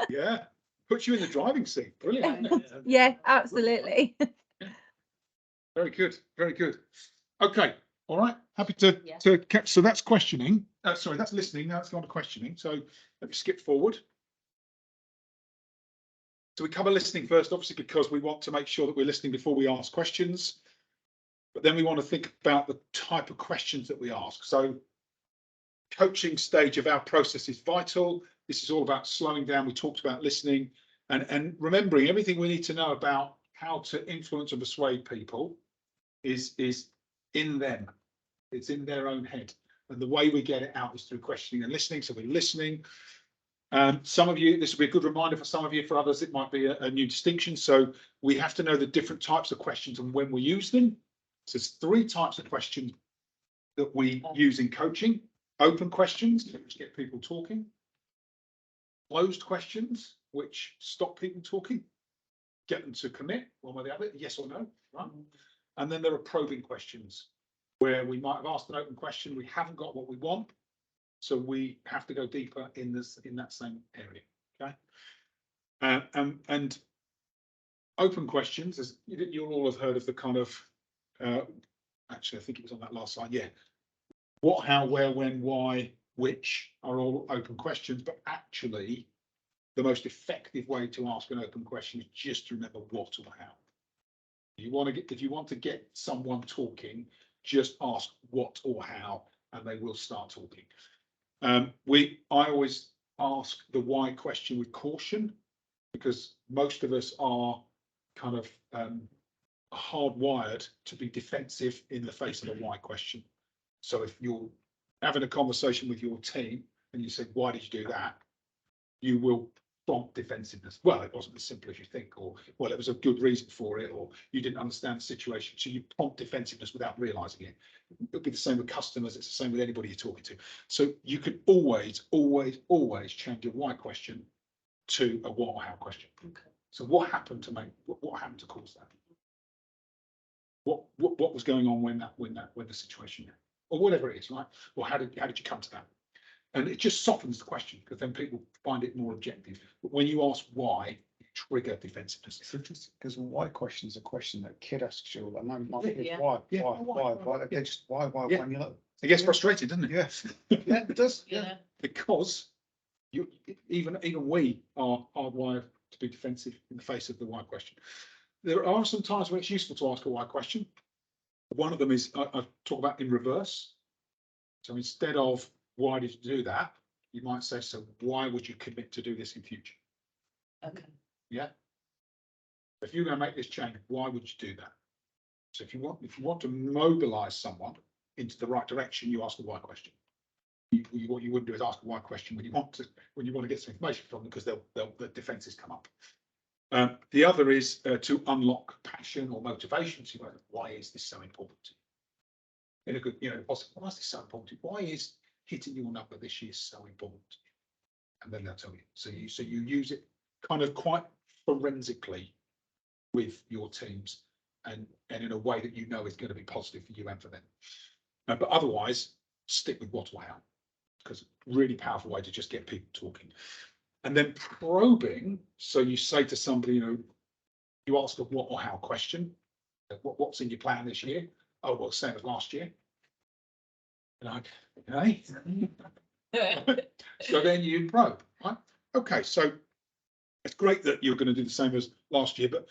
Yeah, puts you in the driving seat. Brilliant. Yeah, absolutely. Very good, very good. Okay, all right. Happy to catch. So that's questioning. Sorry, that's listening. Now it's gone to questioning. So let me skip forward. So we cover listening first, obviously, because we want to make sure that we're listening before we ask questions. But then we want to think about the type of questions that we ask. So coaching stage of our process is vital. This is all about slowing down. We talked about listening and remembering everything we need to know about how to influence and persuade people is in them. It's in their own head. And the way we get it out is through questioning and listening. So we're listening. Some of you, this will be a good reminder for some of you, for others, it might be a new distinction. So we have to know the different types of questions and when we use them. So there's 3 types of questions that we use in coaching. Open questions, which get people talking. Closed questions, which stop people talking, get them to commit one way or the other, yes or no, right? And then there are probing questions, where we might have asked an open question, we haven't got what we want, so we have to go deeper in that same area. Okay. And open questions, as you'll all have heard of the kind of, actually, I think it was on that last slide. Yeah. What, how, where, when, why, which are all open questions, but actually the most effective way to ask an open question is just to remember what or how. If you want to get someone talking, just ask what or how, and they will start talking. I always ask the why question with caution, because most of us are kind of hardwired to be defensive in the face of a why question. So if you're having a conversation with your team and you say, why did you do that? You will prompt defensiveness. Well, it wasn't as simple as you think, or well, it was a good reason for it, or you didn't understand the situation. So you prompt defensiveness without realizing it. It'll be the same with customers. It's the same with anybody you're talking to. So you could always change your why question to a what or how question. Okay. So what happened to cause that? What was going on when the situation, or whatever it is, right? Or how did you come to that? And it just softens the question, because then people find it more objective. But when you ask why, you trigger defensiveness. It's interesting, because why question is a question that a kid asks you, and I'm like, Yeah. why, Yeah. why, they just, why, Yeah. when you're like, It gets frustrating, doesn't it? yes, yeah, it does, yeah. Yeah. Because even we are hardwired to be defensive in the face of the why question. There are some times when it's useful to ask a why question. One of them is I talk about in reverse. So instead of why did you do that, you might say, so why would you commit to do this in future? Okay. Yeah. If you're going to make this change, why would you do that? So if you want to mobilize someone into the right direction, you ask a why question. What you wouldn't do is ask a why question when you want to get some information from them, because the defenses come up. The other is to unlock passion or motivation. So why is this so important to you? In a good, why is this so important? Why is hitting your number this year so important? And then they'll tell you. So you use it kind of quite forensically with your teams, and in a way that you know is going to be positive for you and for them. But otherwise, stick with what or how, because really powerful way to just get people talking. And then probing. So you say to somebody, you ask a what or how question. What's in your plan this year? Oh, well, same as last year. Like, okay. So then you probe, right? Okay, so it's great that you're going to do the same as last year, but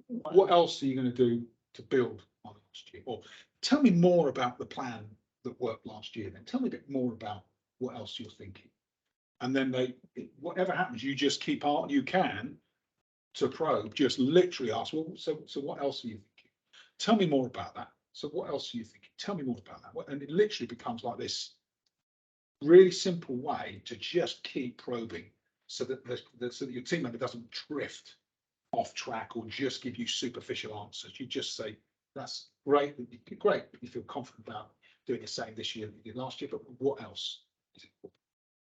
what else are you going to do to build on last year? Or tell me more about the plan that worked last year. Then tell me a bit more about what else you're thinking. And then whatever happens, you just keep out you can to probe, just literally ask, well, so what else are you thinking? Tell me more about that. So what else are you thinking? Tell me more about that. And it literally becomes like this really simple way to just keep probing, so that your team member doesn't drift off track or just give you superficial answers. You just say, that's great, great, you feel confident about doing the same this year that you did last year, but what else is it?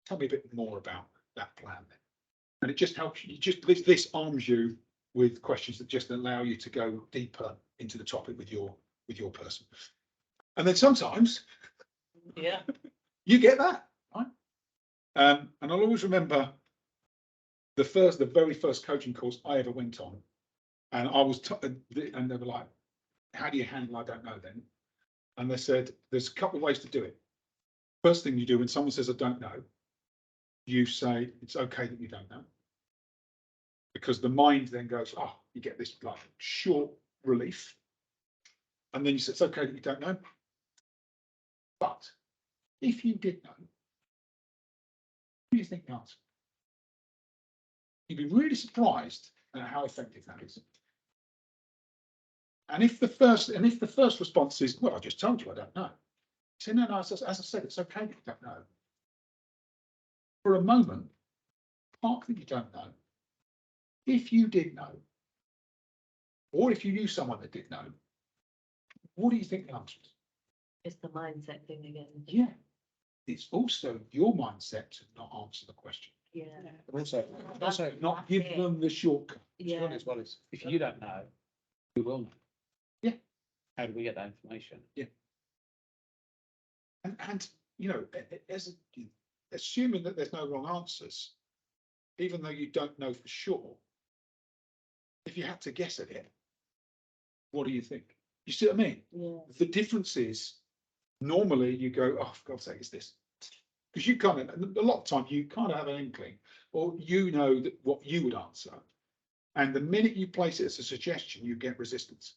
Tell me a bit more about that plan then. And it just helps you, this arms you with questions that just allow you to go deeper into the topic with your person. And then sometimes you get that, right? And I'll always remember the very first coaching course I ever went on, and I was and they were like, how do you handle I don't know then? And they said there's a couple of ways to do it. First thing you do when someone says I don't know, you say it's okay that you don't know, because the mind then goes, oh, you get this like short relief, and then you say it's okay that you don't know, but if you did know, what do you think the answer? You'd be really surprised at how effective that is. And if the first response is, well, I just told you I don't know, say no, as I said, it's okay that you don't know. For a moment, park that you don't know. If you did know, or if you knew someone that did know, what do you think the answer is? It's the mindset thing again. Yeah, it's also your mindset to not answer the question. Yeah. But also Not give them the shortcut. Yeah. as well as, if you don't know, who will know? Yeah. How do we get that information? Yeah. And assuming that there's no wrong answers, even though you don't know for sure, if you had to guess at it, what do you think? You see what I mean? Yeah. The difference is normally you go, oh, for God's sake, it's this. Because you kind of, a lot of time you kind of have an inkling, or you know that what you would answer. And the minute you place it as a suggestion, you get resistance.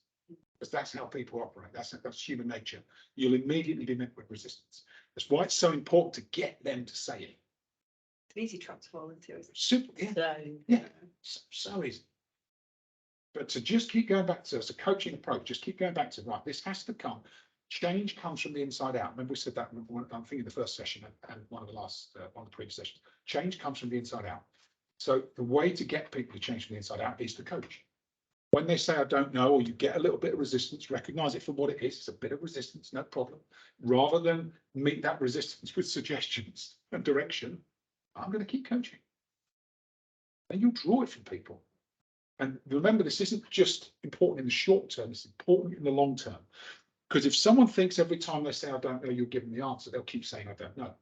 Because that's how people operate. That's human nature. You'll immediately be met with resistance. That's why it's so important to get them to say it. It's an easy trap to fall into, isn't it? Simple, yeah. So, Yeah, so easy. But to just keep going back to as a coaching approach, just keep going back to, right, this has to come. Change comes from the inside out. Remember we said that, I'm thinking the first session and one of the last, one of the previous sessions. Change comes from the inside out. So the way to get people to change from the inside out is to coach. When they say, I don't know, or you get a little bit of resistance, recognize it for what it is. It's a bit of resistance, no problem. Rather than meet that resistance with suggestions and direction, I'm going to keep coaching. And you'll draw it from people. And remember, this isn't just important in the short term, it's important in the long term. Because if someone thinks every time they say, I don't know, you'll give them the answer, they'll keep saying, I don't know.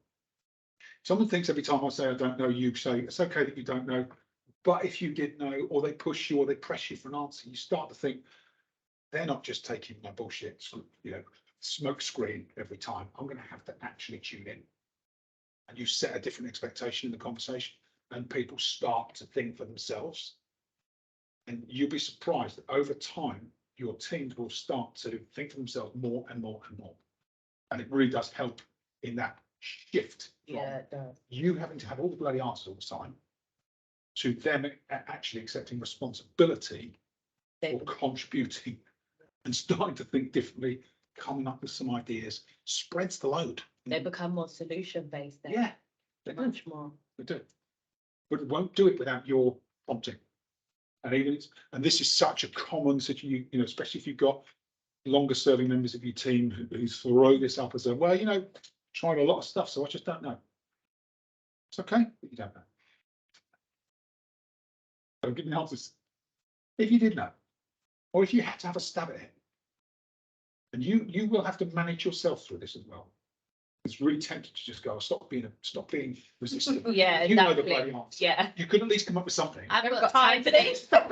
Someone thinks every time I say, I don't know, you say, it's okay that you don't know. But if you did know, or they push you or they press you for an answer, you start to think, they're not just taking my bullshit, smoke screen every time. I'm going to have to actually tune in. And you set a different expectation in the conversation, and people start to think for themselves. And you'll be surprised that over time, your teams will start to think for themselves more and more and more. And it really does help in that shift from you having to have all the bloody answers all the time to them actually accepting responsibility for contributing and starting to think differently, coming up with some ideas, spreads the load. they become more solution based. Yeah, they do. Much more. They do. But it won't do it without your prompting. And this is such a common situation, especially if you've got longer serving members of your team who throw this up as a, well, tried a lot of stuff, so I just don't know. It's okay, but you don't know. Don't give me answers. If you did know, or if you had to have a stab at it, and you will have to manage yourself through this as well. It's really tempting to just go, stop being resistant. Yeah, you know the exactly. bloody answer. Yeah. You could at least come up with something. I've got time for this. Well,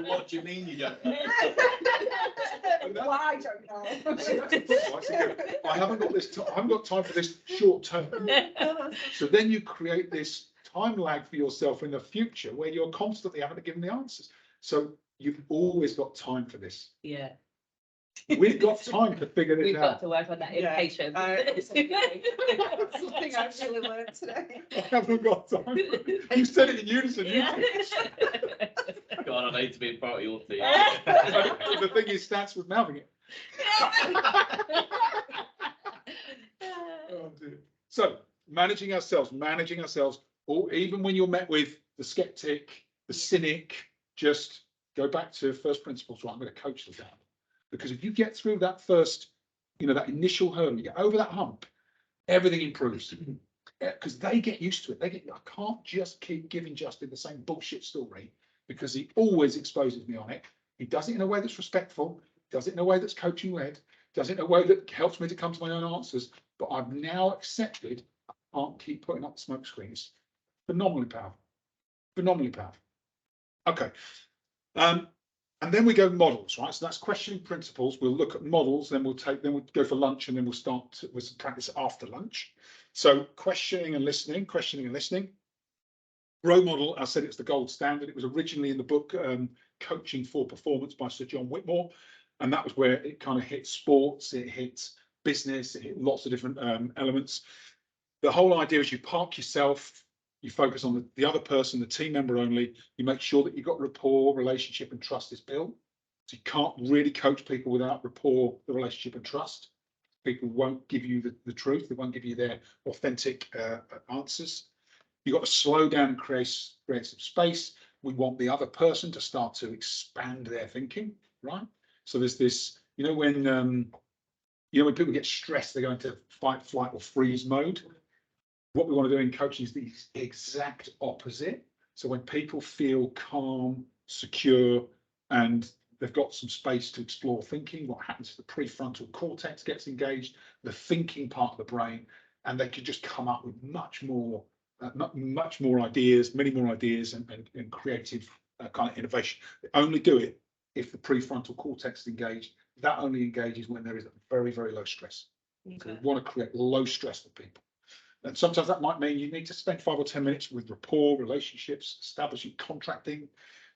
what do you mean you don't know? Well, I don't know. I haven't got this. I haven't got time for this short term. So then you create this time lag for yourself in the future where you're constantly having to give them the answers. So you've always got time for this. Yeah. We've got time to figure this We've out. got to work on that impatience. Something I've really learned today. I haven't got time. You said it in unison. Yeah. God, I need to be part of your team. The thing is, starts with mouthing it. Oh, dear. So managing ourselves, or even when you're met with the skeptic, the cynic, just go back to first principles. Right, I'm going to coach them down. Because if you get through that first, that initial hurdle, you get over that hump, everything improves. Because they get used to it. I can't just keep giving Justin the same bullshit story because he always exposes me on it. He does it in a way that's respectful, does it in a way that's coaching led, does it in a way that helps me to come to my own answers. But I've now accepted I can't keep putting up smoke screens. Phenomenally powerful. Phenomenally powerful. Okay. And then we go models, right? So that's questioning principles. We'll look at models, then we'll go for lunch, and then we'll start with some practice after lunch. So questioning and listening. Role model, I said it's the gold standard. It was originally in the book Coaching for Performance by Sir John Whitmore. And that was where it kind of hit sports, it hit business, it hit lots of different elements. The whole idea is you park yourself, you focus on the other person, the team member only. You make sure that you've got rapport, relationship, and trust is built. So you can't really coach people without rapport, the relationship, and trust. People won't give you the truth. They won't give you their authentic answers. You've got to slow down and create some space. We want the other person to start to expand their thinking, right? So there's this, when people get stressed, they go into fight, flight, or freeze mode. What we want to do in coaching is the exact opposite. So when people feel calm, secure, and they've got some space to explore thinking, what happens is the prefrontal cortex gets engaged, the thinking part of the brain, and they could just come up with much more ideas, many more ideas, and creative kind of innovation. They only do it if the prefrontal cortex is engaged. That only engages when there is a very, very low stress. So we want to create low stress for people. And sometimes that might mean you need to spend 5 or 10 minutes with rapport, relationships, establishing contracting,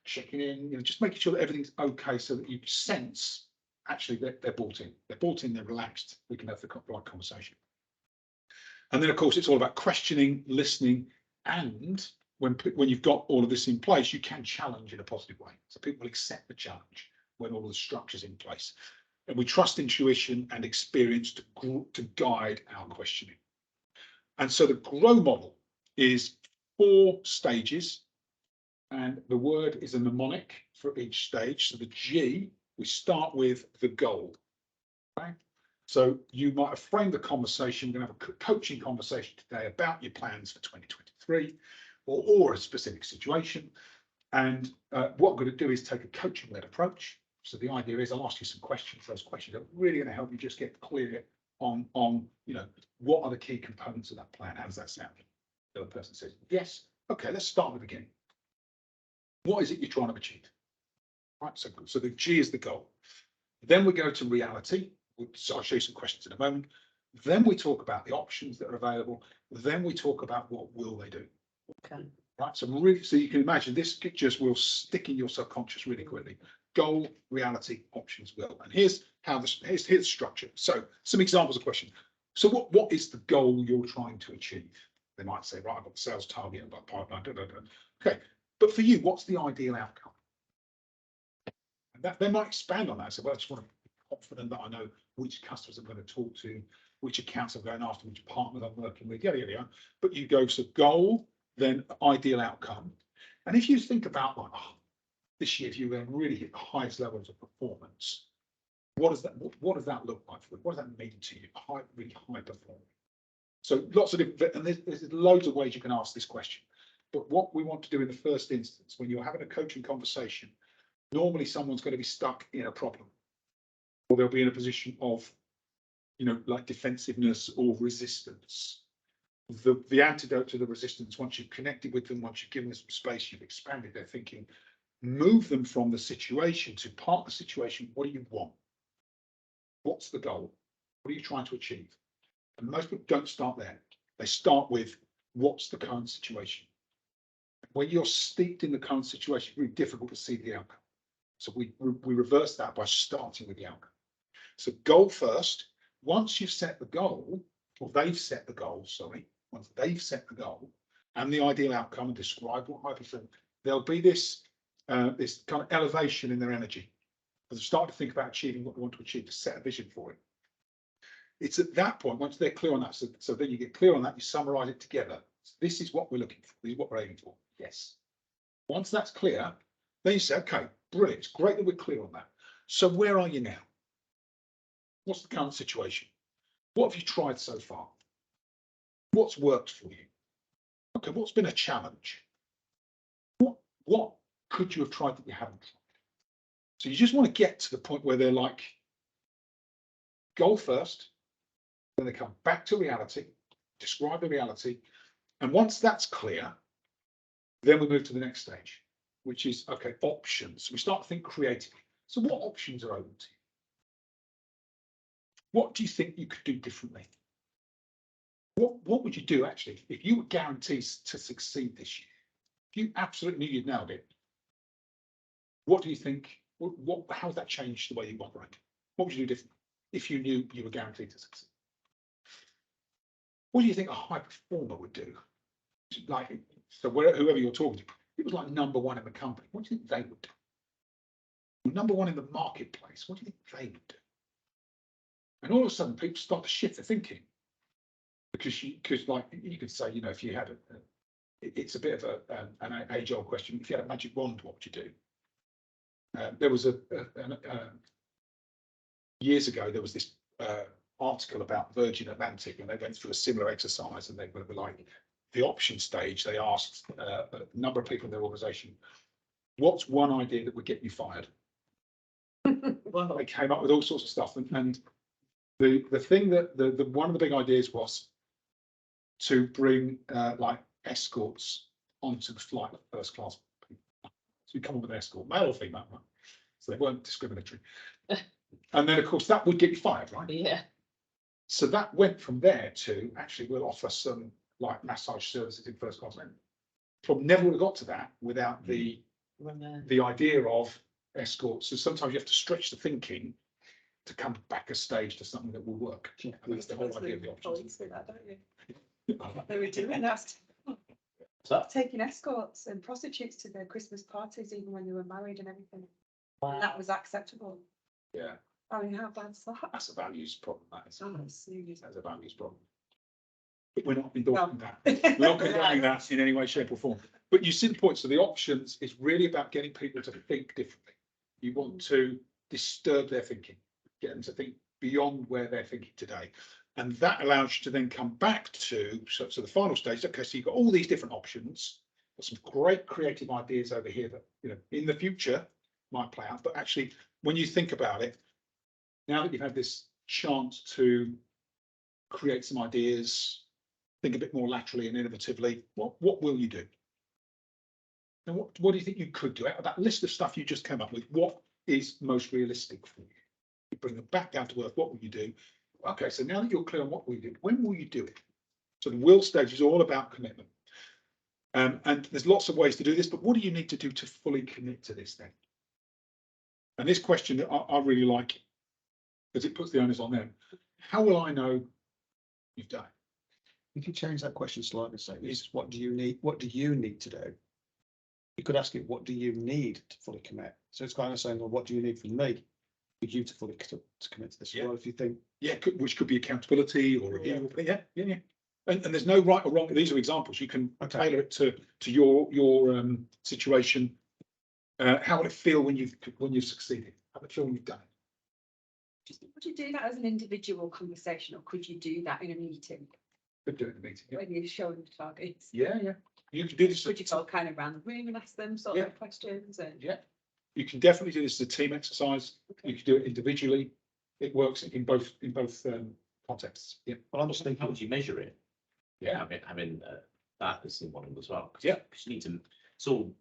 checking in, just making sure that everything's okay, so that you sense actually they're bought in. They're bought in, they're relaxed. We can have the right conversation. And then, of course, it's all about questioning, listening, and when you've got all of this in place, you can challenge in a positive way. So people will accept the challenge when all the structure's in place. And we trust intuition and experience to guide our questioning. And so the GROW model is 4 stages, and the word is a mnemonic for each stage. So the G, we start with the goal. Okay? So you might have framed the conversation. We're going to have a coaching conversation today about your plans for 2023 or a specific situation. And what we're going to do is take a coaching-led approach. So the idea is I'll ask you some questions. Those questions are really going to help you just get clear on what are the key components of that plan. How does that sound? The other person says, yes. Okay, let's start with the beginning. What is it you're trying to achieve? Right, so the G is the goal. Then we go to reality. So I'll show you some questions in a moment. Then we talk about the options that are available. Then we talk about what will they do. Okay. Right, so you can imagine this just will stick in your subconscious really quickly. Goal, reality, options, will. And here's the structure. So some examples of questions. So what is the goal you're trying to achieve? They might say, right, I've got the sales target, I've got pipeline, Okay, but for you, what's the ideal outcome? And that they might expand on that. So, well, I just want to be confident that I know which customers I'm going to talk to, which accounts I'm going after, which partners I'm working with, yada, yada, yada. But you go, so goal, then ideal outcome. And if you think about like, this year, if you're going to really hit the highest levels of performance, what does that look like for you? What does that mean to you? Really high performance. So lots of different, and there's loads of ways you can ask this question. But what we want to do in the first instance, when you're having a coaching conversation, normally someone's going to be stuck in a problem, or they'll be in a position of, like defensiveness or resistance. The antidote to the resistance, once you've connected with them, once you've given them some space, you've expanded their thinking, move them from the situation to part of the situation. What do you want? What's the goal? What are you trying to achieve? And most people don't start there. They start with what's the current situation. When you're steeped in the current situation, it's really difficult to see the outcome. So we reverse that by starting with the outcome. So goal first. Once you've set the goal, or they've set the goal, once they've set the goal and the ideal outcome and describe what might be for them, there'll be this kind of elevation in their energy. As they start to think about achieving what they want to achieve, to set a vision for it. It's at that point, once they're clear on that, so then you get clear on that, you summarize it together. So this is what we're looking for. This is what we're aiming for. Yes. Once that's clear, then you say, okay, brilliant. It's great that we're clear on that. So where are you now? What's the current situation? What have you tried so far? What's worked for you? Okay, what's been a challenge? What could you have tried that you haven't tried? So you just want to get to the point where they're like, goal first, then they come back to reality, describe the reality. And once that's clear, then we move to the next stage, which is, okay, options. We start to think creatively. So what options are open to you? What do you think you could do differently? What would you do actually if you were guaranteed to succeed this year? If you absolutely knew you'd nailed it, what do you think? How would that change the way you operate? What would you do differently if you knew you were guaranteed to succeed? What do you think a high performer would do? Like, so whoever you're talking to, it was like number one in the company. What do you think they would do? Number one in the marketplace. What do you think they would do? And all of a sudden, people start to shift their thinking, because like you could say, if you had it's a bit of an age-old question. If you had a magic wand, what would you do? There was years ago, there was this article about Virgin Atlantic, and they went through a similar exercise, and they were like the option stage. They asked a number of people in their organisation, "What's one idea that would get you fired?" Well, they came up with all sorts of stuff, and the thing that one of the big ideas was, to bring like escorts onto the flight of first class people. So you come on with an escort, male or female, right? So they weren't discriminatory. And then of course that would get you fired, right? Yeah. So that went from there to actually we'll offer some like massage services in first class. Probably never would have got to that without the idea of escorts. So sometimes you have to stretch the thinking to come back a stage to something that will work. Yeah. And that's the whole idea of the options. Do that, don't you? They were doing that. So, Taking escorts and prostitutes to their Christmas parties, even when they were married and everything. And that was acceptable. Yeah, I mean, how bad's that? that's a values problem. That is. Oh, serious. That's a values problem. But we're not endorsing that. We're not condoning that in any way, shape or form. But you see the point. So the options is really about getting people to think differently. You want to disturb their thinking, get them to think beyond where they're thinking today. And that allows you to then come back to so the final stage. Okay, so you've got all these different options, got some great creative ideas over here that in the future might play out. But actually, when you think about it, now that you've had this chance to create some ideas, think a bit more laterally and innovatively, what will you do? And what do you think you could do out of that list of stuff you just came up with? What is most realistic for you? You bring them back down to earth. What will you do? Okay, so now that you're clear on what will you do, when will you do it? So the will stage is all about commitment. And there's lots of ways to do this, but what do you need to do to fully commit to this then? And this question I really like because it puts the onus on them. How will I know you've done it? If you change that question slightly and say, is what do you need? What do you need to do? You could ask it, what do you need to fully commit? So it's kind of saying, well, what do you need from me for you to fully to commit to this? Yeah. Well, if you think, Which could be accountability or review. Yeah. And there's no right or wrong. These are examples. You can tailor it to your situation. How will it feel when you've succeeded? How will it feel when you've done it? Would you do that as an individual conversation, or could you do that in a meeting Could do it in the meeting. Yeah. when you're showing the targets? Yeah. You can do this. Would you go kind of around the room and ask them sort of questions? And Yeah. You can definitely do this as a team exercise. You can do it individually. It works in both contexts. Yeah. well, I'm just how thinking, would you measure it? Yeah. Having that as the model as well. Yeah. Because you need to, it's all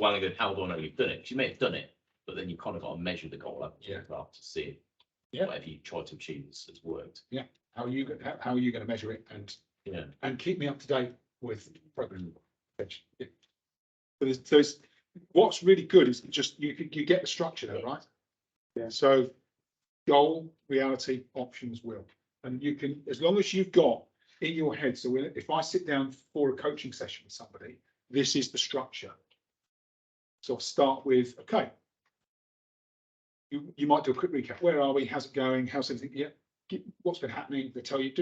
well and good, how do I know you've done it? 'Cause you may have done it, but then you kind of got to measure the goal up as well to see whatever you try to achieve has worked. How are you going to measure it and keep me up to date with program? Yeah. There's what's really good is just you get the structure there, right? Yeah. So goal, reality, options, will, and you can, as long as you've got in your head. So if I sit down for a coaching session with somebody, this is the structure. So I'll start with, okay, you might do a quick recap. Where are we? How's it going? How's everything? Yeah, what's been happening? They tell you,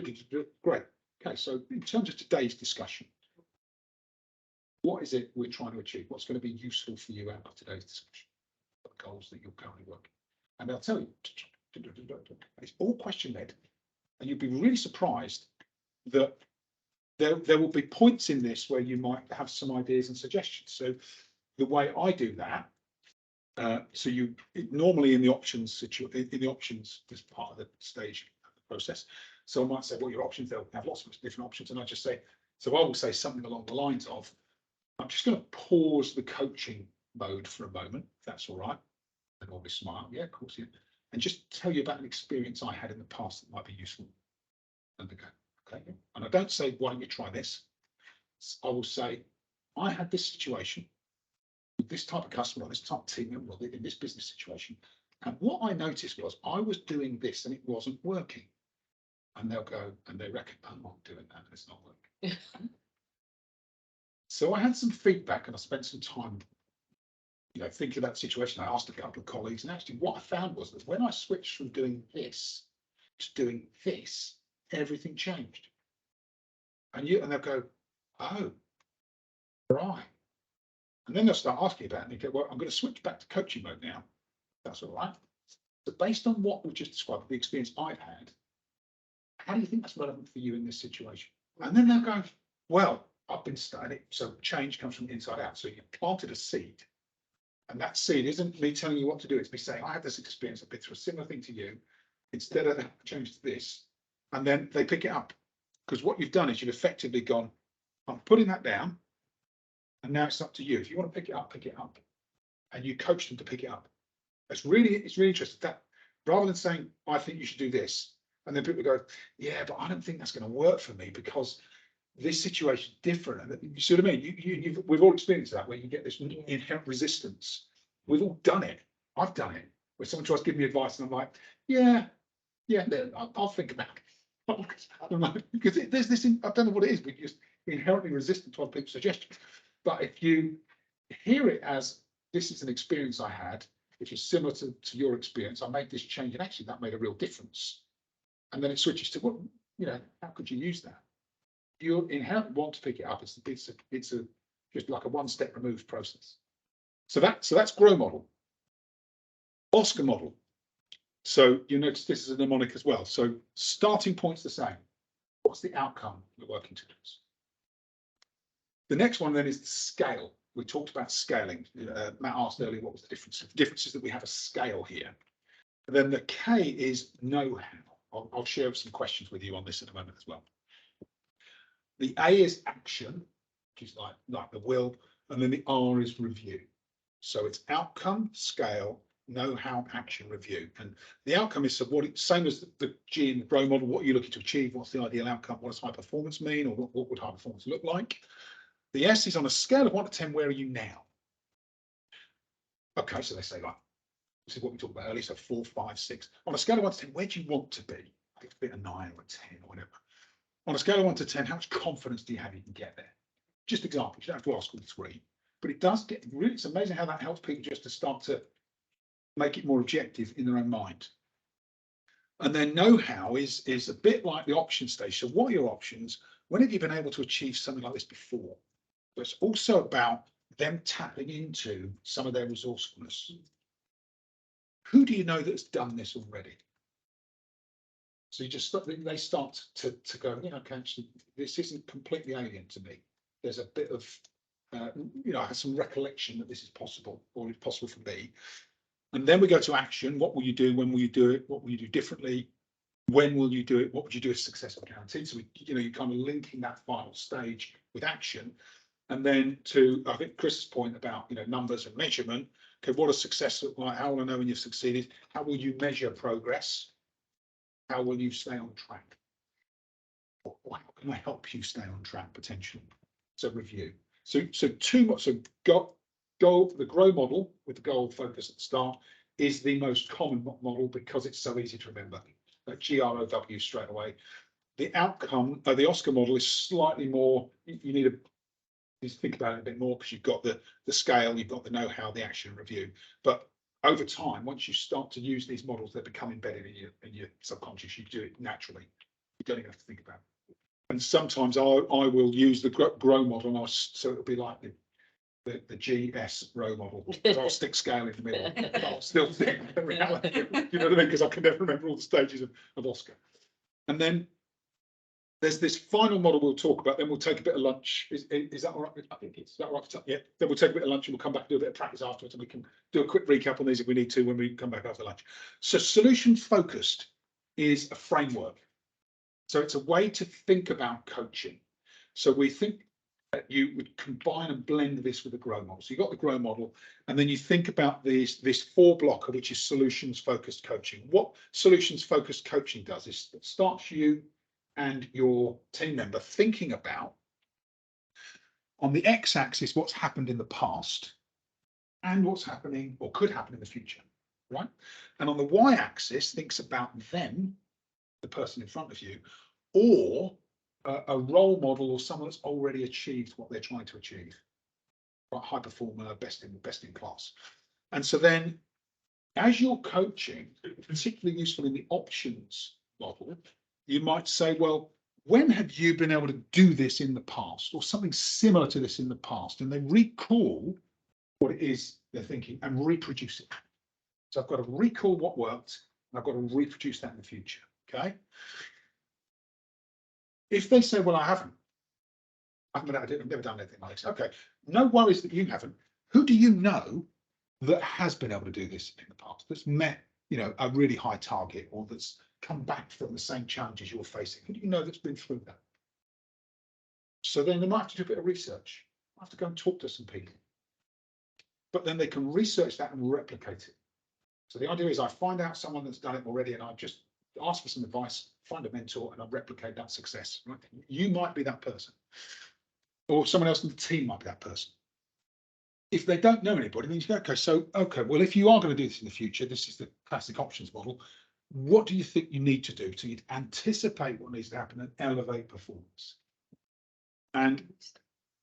great. Okay, so in terms of today's discussion, what is it we're trying to achieve? What's going to be useful for you out of today's discussion? What goals that you're currently working? And they'll tell you, it's all question led, and you'll be really surprised that there will be points in this where you might have some ideas and suggestions. So the way I do that, so you normally in the options as part of the stage of the process. So I might say, what your options? They'll have lots of different options, and I just say, so I will say something along the lines of, I'm just going to pause the coaching mode for a moment, if that's all right. And I'll be smart. Yeah, of course, yeah. And just tell you about an experience I had in the past that might be useful. And they go, okay. And I don't say, why don't you try this? I will say, I had this situation with this type of customer or this type of team member in this business situation. And what I noticed was I was doing this and it wasn't working. And they'll go, and they reckon, I'm not doing that, and it's not working. So I had some feedback and I spent some time, thinking about the situation. I asked a couple of colleagues, and actually what I found was that when I switched from doing this to doing this, everything changed. And they'll go, oh, right. And then they'll start asking about it, and they go, well, I'm going to switch back to coaching mode now. That's all right. So based on what we just described, the experience I've had, how do you think that's relevant for you in this situation? And then they'll go, well, I've been studying it. So change comes from inside out. So you planted a seed, and that seed isn't me telling you what to do. It's me saying, I had this experience. I've been through a similar thing to you. Instead of that, change to this. And then they pick it up. Because what you've done is you've effectively gone, I'm putting that down, and now it's up to you. If you want to pick it up, and you coach them to pick it up. It's really interesting that rather than saying, I think you should do this, and then people go, yeah, but I don't think that's going to work for me because this situation is different. And you see what I mean? We've all experienced that, where you get this inherent resistance. We've all done it. I've done it. Where someone tries to give me advice and I'm like, yeah, I'll think about it. I'm like, because there's this, I don't know what it is, we're just inherently resistant to other people's suggestions. But if you hear it as, this is an experience I had, which is similar to your experience, I made this change and actually that made a real difference. And then it switches to, what, how could you use that? You inherently want to pick it up. It's just like a one-step removed process. So that's GROW model. OSKAR model. So you notice this is a mnemonic as well. So starting point's the same. What's the outcome we're working towards? The next one then is the scale. We talked about scaling. Matt asked earlier what was the difference. The difference is that we have a scale here. And then the K is know-how. I'll share some questions with you on this in a moment as well. The A is action, which is like the will, and then the R is review. So it's outcome, scale, know-how, action, review. And the outcome is same as the G in the GROW model. What are you looking to achieve? What's the ideal outcome? What does high performance mean? Or what would high performance look like? The S is on a scale of 1 to 10, where are you now? Okay, so they say like, this is what we talked about earlier, so 4, 5, 6. On a scale of 1 to 10, where do you want to be? I think it's a 9 or a 10 or whatever. On a scale of 1 to 10, how much confidence do you have you can get there? Just examples, you don't have to ask all 3, but it does get really, it's amazing how that helps people just to start to make it more objective in their own mind. And then know-how is a bit like the option stage. So what are your options? When have you been able to achieve something like this before? But it's also about them tapping into some of their resourcefulness. Who do you know that's done this already? So they start to go, yeah, okay, actually, this isn't completely alien to me. There's a bit of, I have some recollection that this is possible, or it's possible for me. And then we go to action. What will you do? When will you do it? What will you do differently? When will you do it? What would you do if successful guaranteed? So you're kind of linking that final stage with action. And then to, I think, Chris's point about, numbers and measurement. Okay, what does success look like? How will I know when you've succeeded? How will you measure progress? How will you stay on track? Or how can I help you stay on track potentially? So review. So the GROW model with the goal focus at the start is the most common model because it's so easy to remember. GROW straight away. The outcome, the OSKAR model is slightly more. You need to think about it a bit more because you've got the scale, you've got the know-how, the action, review. But over time, once you start to use these models, they become embedded in your subconscious. You do it naturally. You don't even have to think about it. And sometimes I will use the GROW model, so it'll be like the GS row model. I'll stick scale in the middle. But I'll still stick the reality. You know what I mean? Because I can never remember all the stages of OSKAR. And then there's this final model we'll talk about. Then we'll take a bit of lunch. Is that all right? I think it's that right. Yeah. Then we'll take a bit of lunch and we'll come back and do a bit of practice afterwards, and we can do a quick recap on these if we need to when we come back after lunch. So solution focused is a framework. So it's a way to think about coaching. So we think that you would combine and blend this with the GROW model. So you've got the GROW model, and then you think about this 4-blocker, which is solutions focused coaching. What solutions focused coaching does is it starts you and your team member thinking about, on the x-axis, what's happened in the past and what's happening or could happen in the future, right? And on the y-axis, thinks about them, the person in front of you, or a role model or someone that's already achieved what they're trying to achieve, right? High performer, best in class. And so then, as you're coaching, particularly useful in the options model, you might say, well, when have you been able to do this in the past, or something similar to this in the past? And they recall what it is they're thinking and reproduce it. So I've got to recall what worked, and I've got to reproduce that in the future. Okay. If they say, well, I've never done anything like this. Okay, no worries that you haven't. Who do you know that has been able to do this in the past, that's met, a really high target, or that's come back from the same challenges you're facing? Who do you know that's been through that? So then they might have to do a bit of research, have to go and talk to some people. But then they can research that and replicate it. So the idea is I find out someone that's done it already and I just ask for some advice, find a mentor, and I replicate that success. Right? You might be that person, or someone else in the team might be that person. If they don't know anybody, then you go, okay, well, if you are going to do this in the future, this is the classic options model. What do you think you need to do to anticipate what needs to happen and elevate performance? And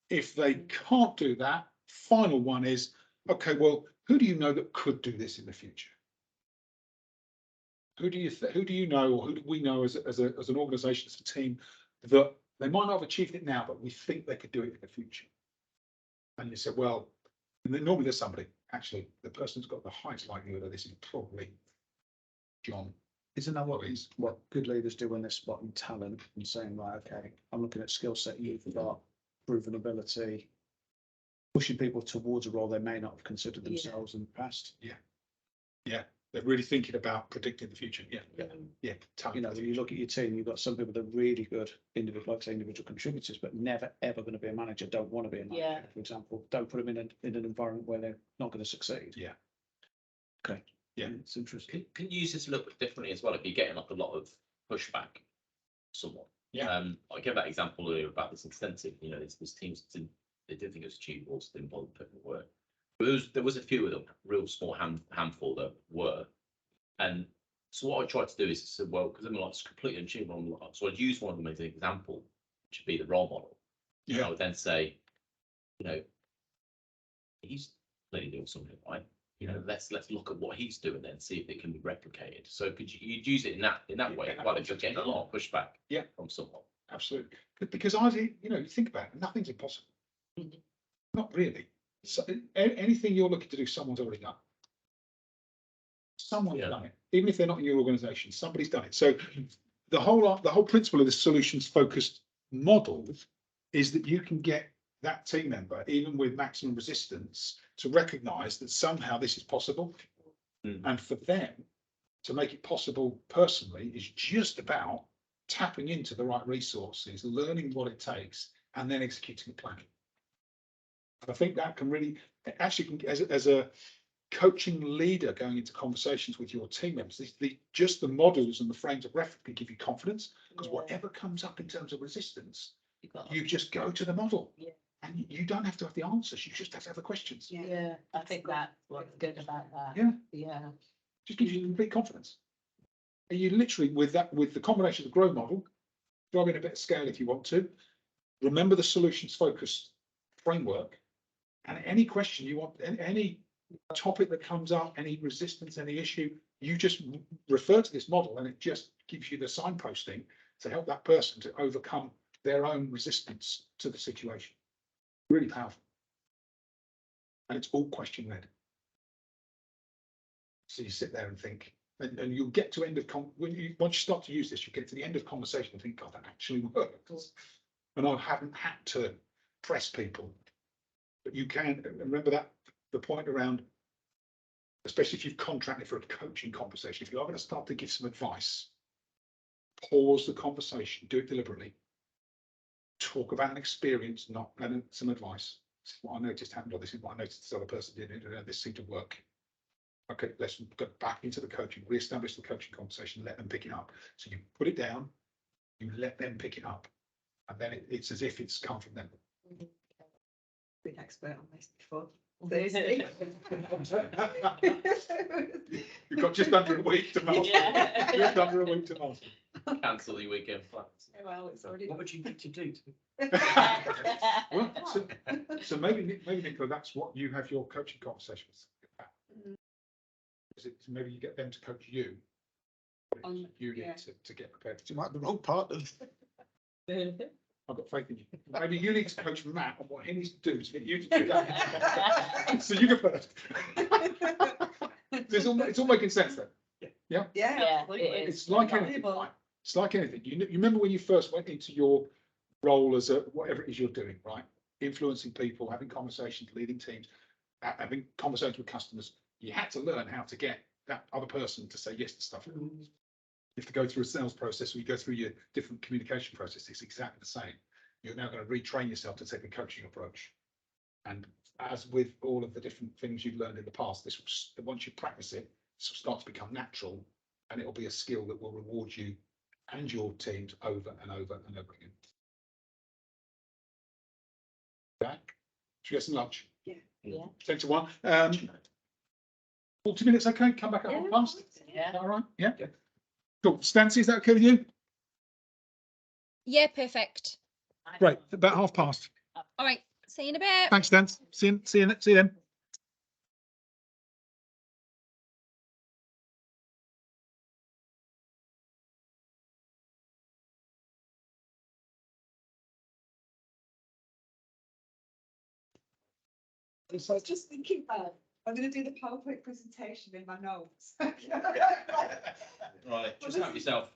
if they can't do that, final one is, okay, well, who do you know that could do this in the future? Who do you know, or who do we know as an organisation, as a team, that they might not have achieved it now, but we think they could do it in the future? And you say, well, and then normally there's somebody, actually, the person who's got the highest likelihood of this is probably John. Isn't that what good leaders do when they're spotting talent and saying, right, okay, I'm looking at skill set you've got, proven ability, pushing people towards a role they may not have considered themselves in the past? Yeah, they're really thinking about predicting the future. Yeah. You know, when you look at your team, you've got some people that are really good individual, like say individual contributors, but never ever going to be a manager, don't want to be a manager, for example. Don't put them in an environment where they're not going to succeed. Yeah. Okay. Yeah, it's interesting. Can you use this a little bit differently as well if you're getting like a lot of pushback from someone? Yeah. I gave that example earlier about this incentive. You know, there's teams that they didn't think it was achievable, so didn't bother putting the work. But there was a few of them, real small handful that were. And so what I tried to do is say, well, because I'm like, it's completely unachievable. So I'd use one of them as an example, which would be the role model. Yeah. I would then say, you know, he's clearly doing something right. You know, let's look at what he's doing then, see if it can be replicated. So you'd use it in that way, while if you're getting a lot of pushback from someone. Absolutely. Because you think about it, nothing's impossible. Not really. So, anything you're looking to do, someone's already done. Someone's done it, even if they're not in your organisation. Somebody's done it. So the whole principle of the solutions focused model is that you can get that team member, even with maximum resistance, to recognise that somehow this is possible. And for them to make it possible personally is just about tapping into the right resources, learning what it takes, and then executing the plan. And I think that can really, actually, as a coaching leader going into conversations with your team members, just the models and the frames of reference can give you confidence, because whatever comes up in terms of resistance, you just go to the model. And you don't have to have the answers, you just have to have the questions. I think that's what's good about that. Just gives you complete confidence. And you literally, with the combination of the grow model, drive in a bit of scale if you want to, remember the solutions focused framework, and any question you want, any topic that comes up, any resistance, any issue, you just refer to this model and it just gives you the signposting to help that person to overcome their own resistance to the situation. Really powerful. And it's all question led. So you sit there and think, and you'll get to once you start to use this, you get to the end of conversation and think, God, that actually works. And I haven't had to press people. But you can remember that the point around, especially if you've contracted for a coaching conversation, if you're going to start to give some advice, pause the conversation, do it deliberately. Talk about an experience, not some advice. This is what I noticed happened, or this is what I noticed this other person did, and this seemed to work. Okay, let's go back into the coaching, re-establish the coaching conversation, let them pick it up. So you put it down, you let them pick it up, and then it's as if it's come from them. Been expert on this before. You've got just under a week to master. Just under a week to master. Cancel your weekend plans. Well, it's already. What would you need to do? Well, so maybe Nicola, that's what you have your coaching conversations about. Is it maybe you get them to coach you? You need to get prepared. You might be the wrong partners. I've got faith in you. Maybe you need to coach Matt on what he needs to do to get you to do that. So you go first. It's all making sense then. Yeah. Absolutely. It's like anything. Right? It's like anything. You remember when you first went into your role as whatever it is you're doing, right? Influencing people, having conversations, leading teams, having conversations with customers. You had to learn how to get that other person to say yes to stuff. You have to go through a sales process, or you go through your different communication process. It's exactly the same. You're now going to retrain yourself to take a coaching approach. And as with all of the different things you've learned in the past, this will, once you practice it, this will start to become natural, and it will be a skill that will reward you and your teams over and over and over again. Okay, should we get some lunch? Yeah. 10 to 1. 40 minutes, okay? Come back at half past. Yeah. All right. Yeah. Cool. Stancy, is that okay with you? Yeah, perfect. Great. About half past. All right. See you in a bit. Thanks, Dan. See you then. I was just thinking that I'm going to do the PowerPoint presentation in my notes. Right, just help yourself.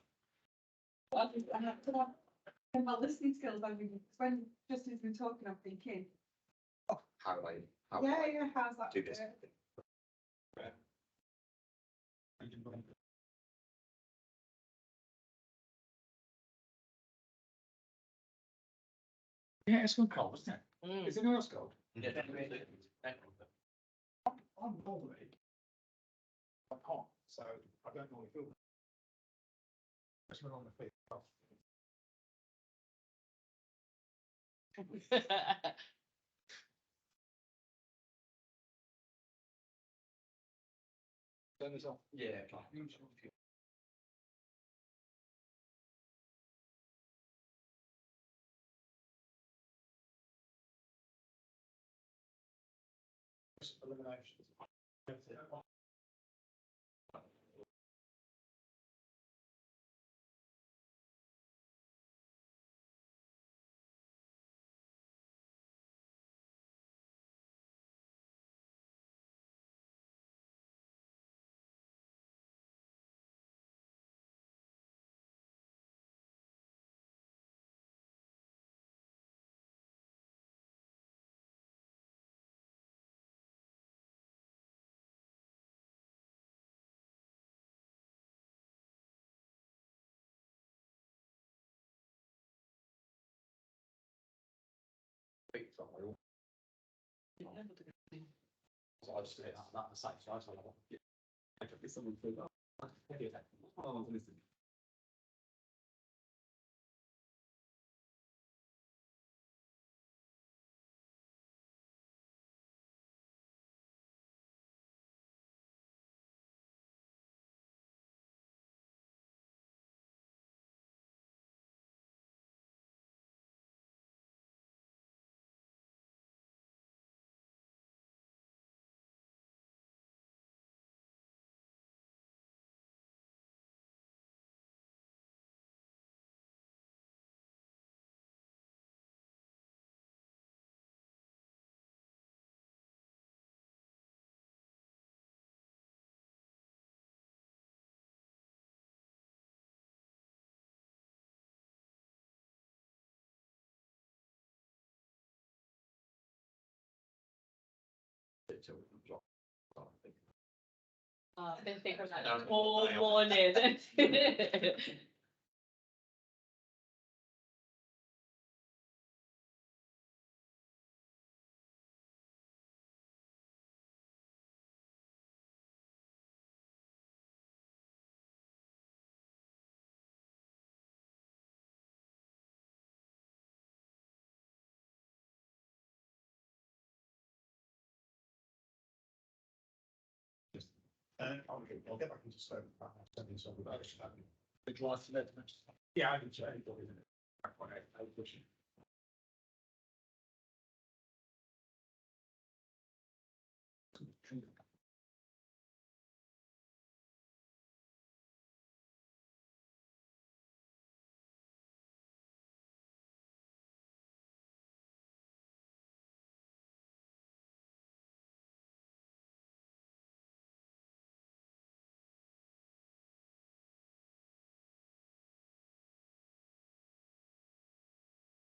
And my listening skills, I mean, when Justin's been talking, I'm thinking, How do I how's that? do this? Yeah, it's gone cold, isn't it? Mm. Is it else cold? Yeah. I'm normally I'm hot, so I don't normally feel that. Especially when I'm on the feet. Turn this off. Yeah. Eliminations. So I just say that the same size. Yeah. Someone threw that. I've been thinking about that all morning. I'll get back into stone. The drive to lead. Yeah, I can say anybody in it. Back on it, I'll push it.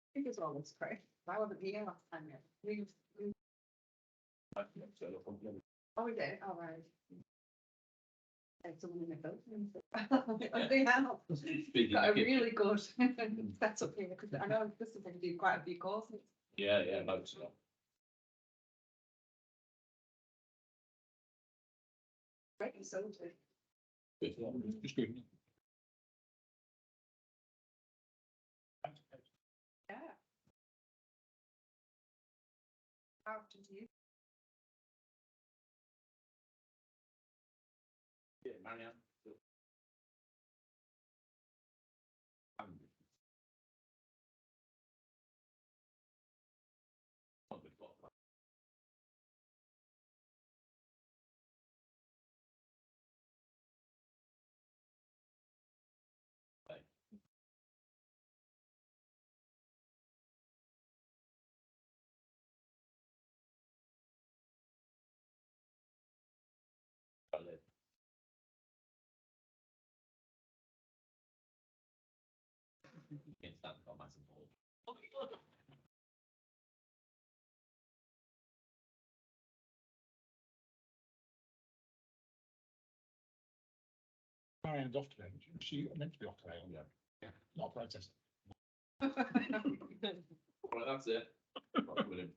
I think it's almost correct. I wasn't here last time yet. Oh, we did, all right. There's someone in the building. They have. Big Got a in the kitchen. really good setup here, because I know this is, they do quite a few courses. Yeah, yeah, loads of them. Great, so Good. It's good. yeah. How often do you? Yeah, Marianne. Can't stand the comments and all. Marianne's off today. She meant to be off today. Yeah. Yeah, not a protest. Right, that's it. Right, William.